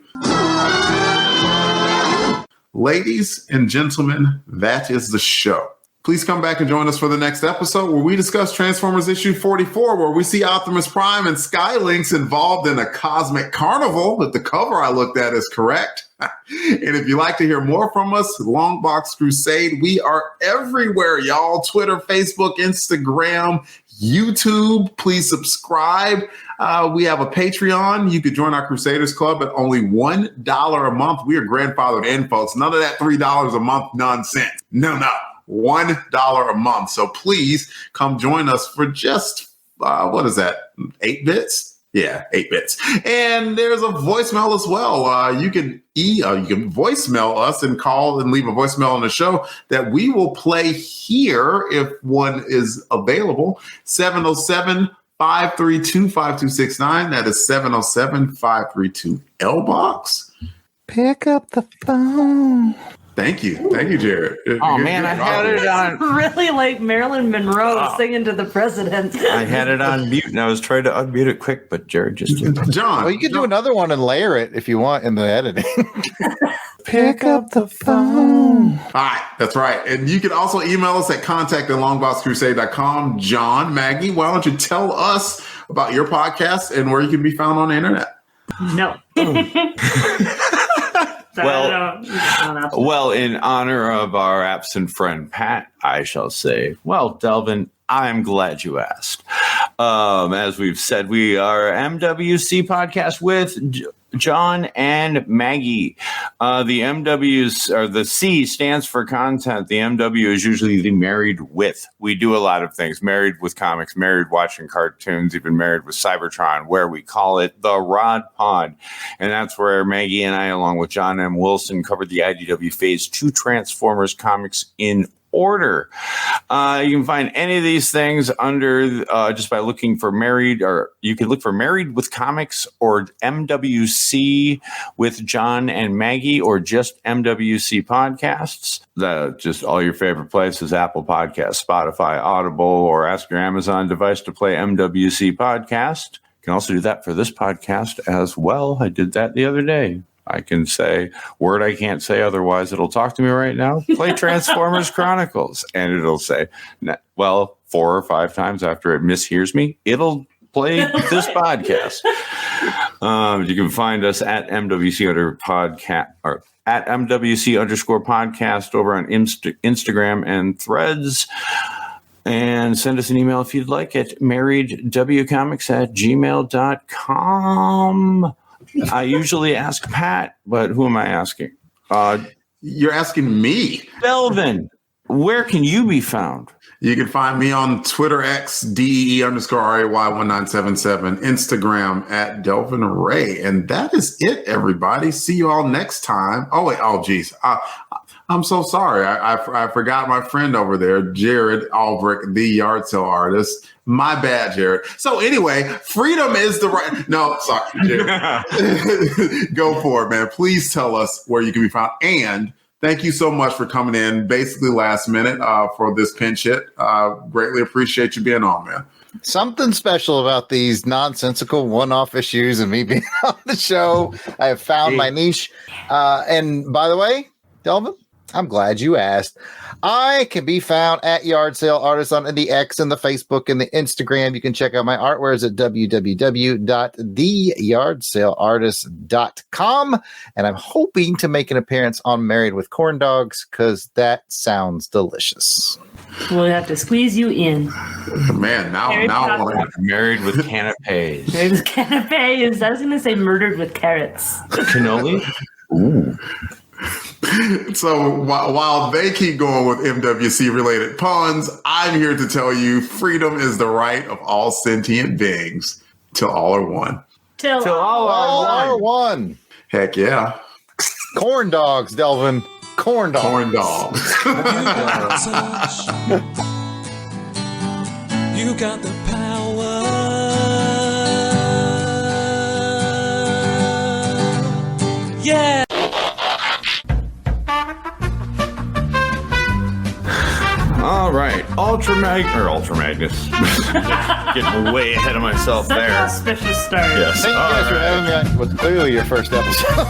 Ladies and gentlemen, that is the show. Please come back and join us for the next episode where we discuss Transformers issue 44, where we see Optimus Prime and Skylynx involved in a cosmic carnival, if the cover I looked at is correct. And if you'd like to hear more from us, LONGBOX Crusade, we are everywhere, y'all. Twitter, Facebook, Instagram, YouTube. Please subscribe. We have a Patreon. You could join our Crusaders Club at only $1 a month. We are grandfathered in, folks. None of that $3 a month nonsense. No. $1 a month. So please come join us for just, what is that, 8 bits? Yeah, 8 bits. And there's a voicemail as well. You can voicemail us and call and leave a voicemail on the show that we will play here if one is available. 707-532-5269. That is 707-532-LBOX. Pick up the phone. Thank you, Jarrod. Oh man, I had it on. Really like Marilyn Monroe singing to the president. I had it on mute, and I was trying to unmute it quick, but Jarrod just did. John, well, you can do another one and layer it if you want in the editing. Pick up the phone. All right, that's right. And you can also email us at contact@longboxcrusade.com. John, Maggie, why don't you tell us about your podcast and where you can be found on the internet? No. Well, in honor of our absent friend Pat, I shall say, well, Delvin, I'm glad you asked. As we've said, we are MWC podcast with John and Maggie. The MWs, or the C stands for content. The MW is usually the married with. We do a lot of things. Married with comics, married watching cartoons, even married with Cybertron, where we call it the Rod Pod. And that's where Maggie and I, along with John M. Wilson, covered the IDW Phase 2 Transformers comics in order. You can find any of these things under just by looking for married, or you can look for Married with Comics or MWC with John and Maggie, or just MWC podcasts. Just all your favorite places: Apple Podcasts, Spotify, Audible, or ask your Amazon device to play MWC podcast. You can also do that for this podcast as well. I did that the other day. I can say word I can't say, otherwise it'll talk to me right now. Play Transformers Chronicles, and it'll say, well, 4 or 5 times after it mishears me, it'll play this podcast. You can find us at MWC podcast or at MWC_podcast over on Instagram and Threads. And send us an email if you'd like at marriedwcomics@gmail.com. I usually ask Pat, but who am I asking? You're asking me. Delvin, where can you be found? You can find me on Twitter, X, DEE_RAY1977, Instagram at Delvin Ray. And that is it, everybody. See you all next time. Oh, wait. Oh, geez. I'm so sorry. I forgot my friend over there, Jarrod, Alberich, the Yardsale artist. My bad, Jarrod. So anyway, freedom is the right. No, sorry, Jarrod. Go for it, man. Please tell us where you can be found. And thank you so much for coming in basically last minute for this pinch hit. Greatly appreciate you being on, man. Something special about these nonsensical one-off issues and me being on the show. I have found my niche. And by the way, Delvin, I'm glad you asked. I can be found at Yardsale Artists on the X and the Facebook and the Instagram. You can check out my artwares at www.theyardsaleartist.com. And I'm hoping to make an appearance on Married with Corn Dogs because that sounds delicious. We'll have to squeeze you in. Man, now I want to Married with canapes. Married with canapes. I was going to say murdered with carrots. Cannoli? Ooh. So while they keep going with MWC related puns, I'm here to tell you freedom is the right of all sentient beings till all are one. Till all are one. Heck yeah. Corn dogs, Delvin. Corn dogs. Corn dogs. You got the power. Yeah. All right, Ultra Magnus. Getting way ahead of myself Such there. an auspicious start. Yes. Thank you guys for having me on what's clearly your first episode.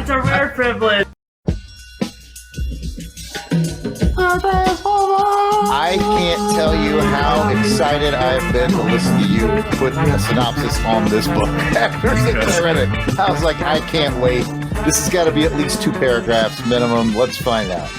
It's a rare privilege. I can't tell you how excited I've been to listen to you put a synopsis on this book. After I read it, I was like, I can't wait. This has got to be at least 2 paragraphs minimum. Let's find out.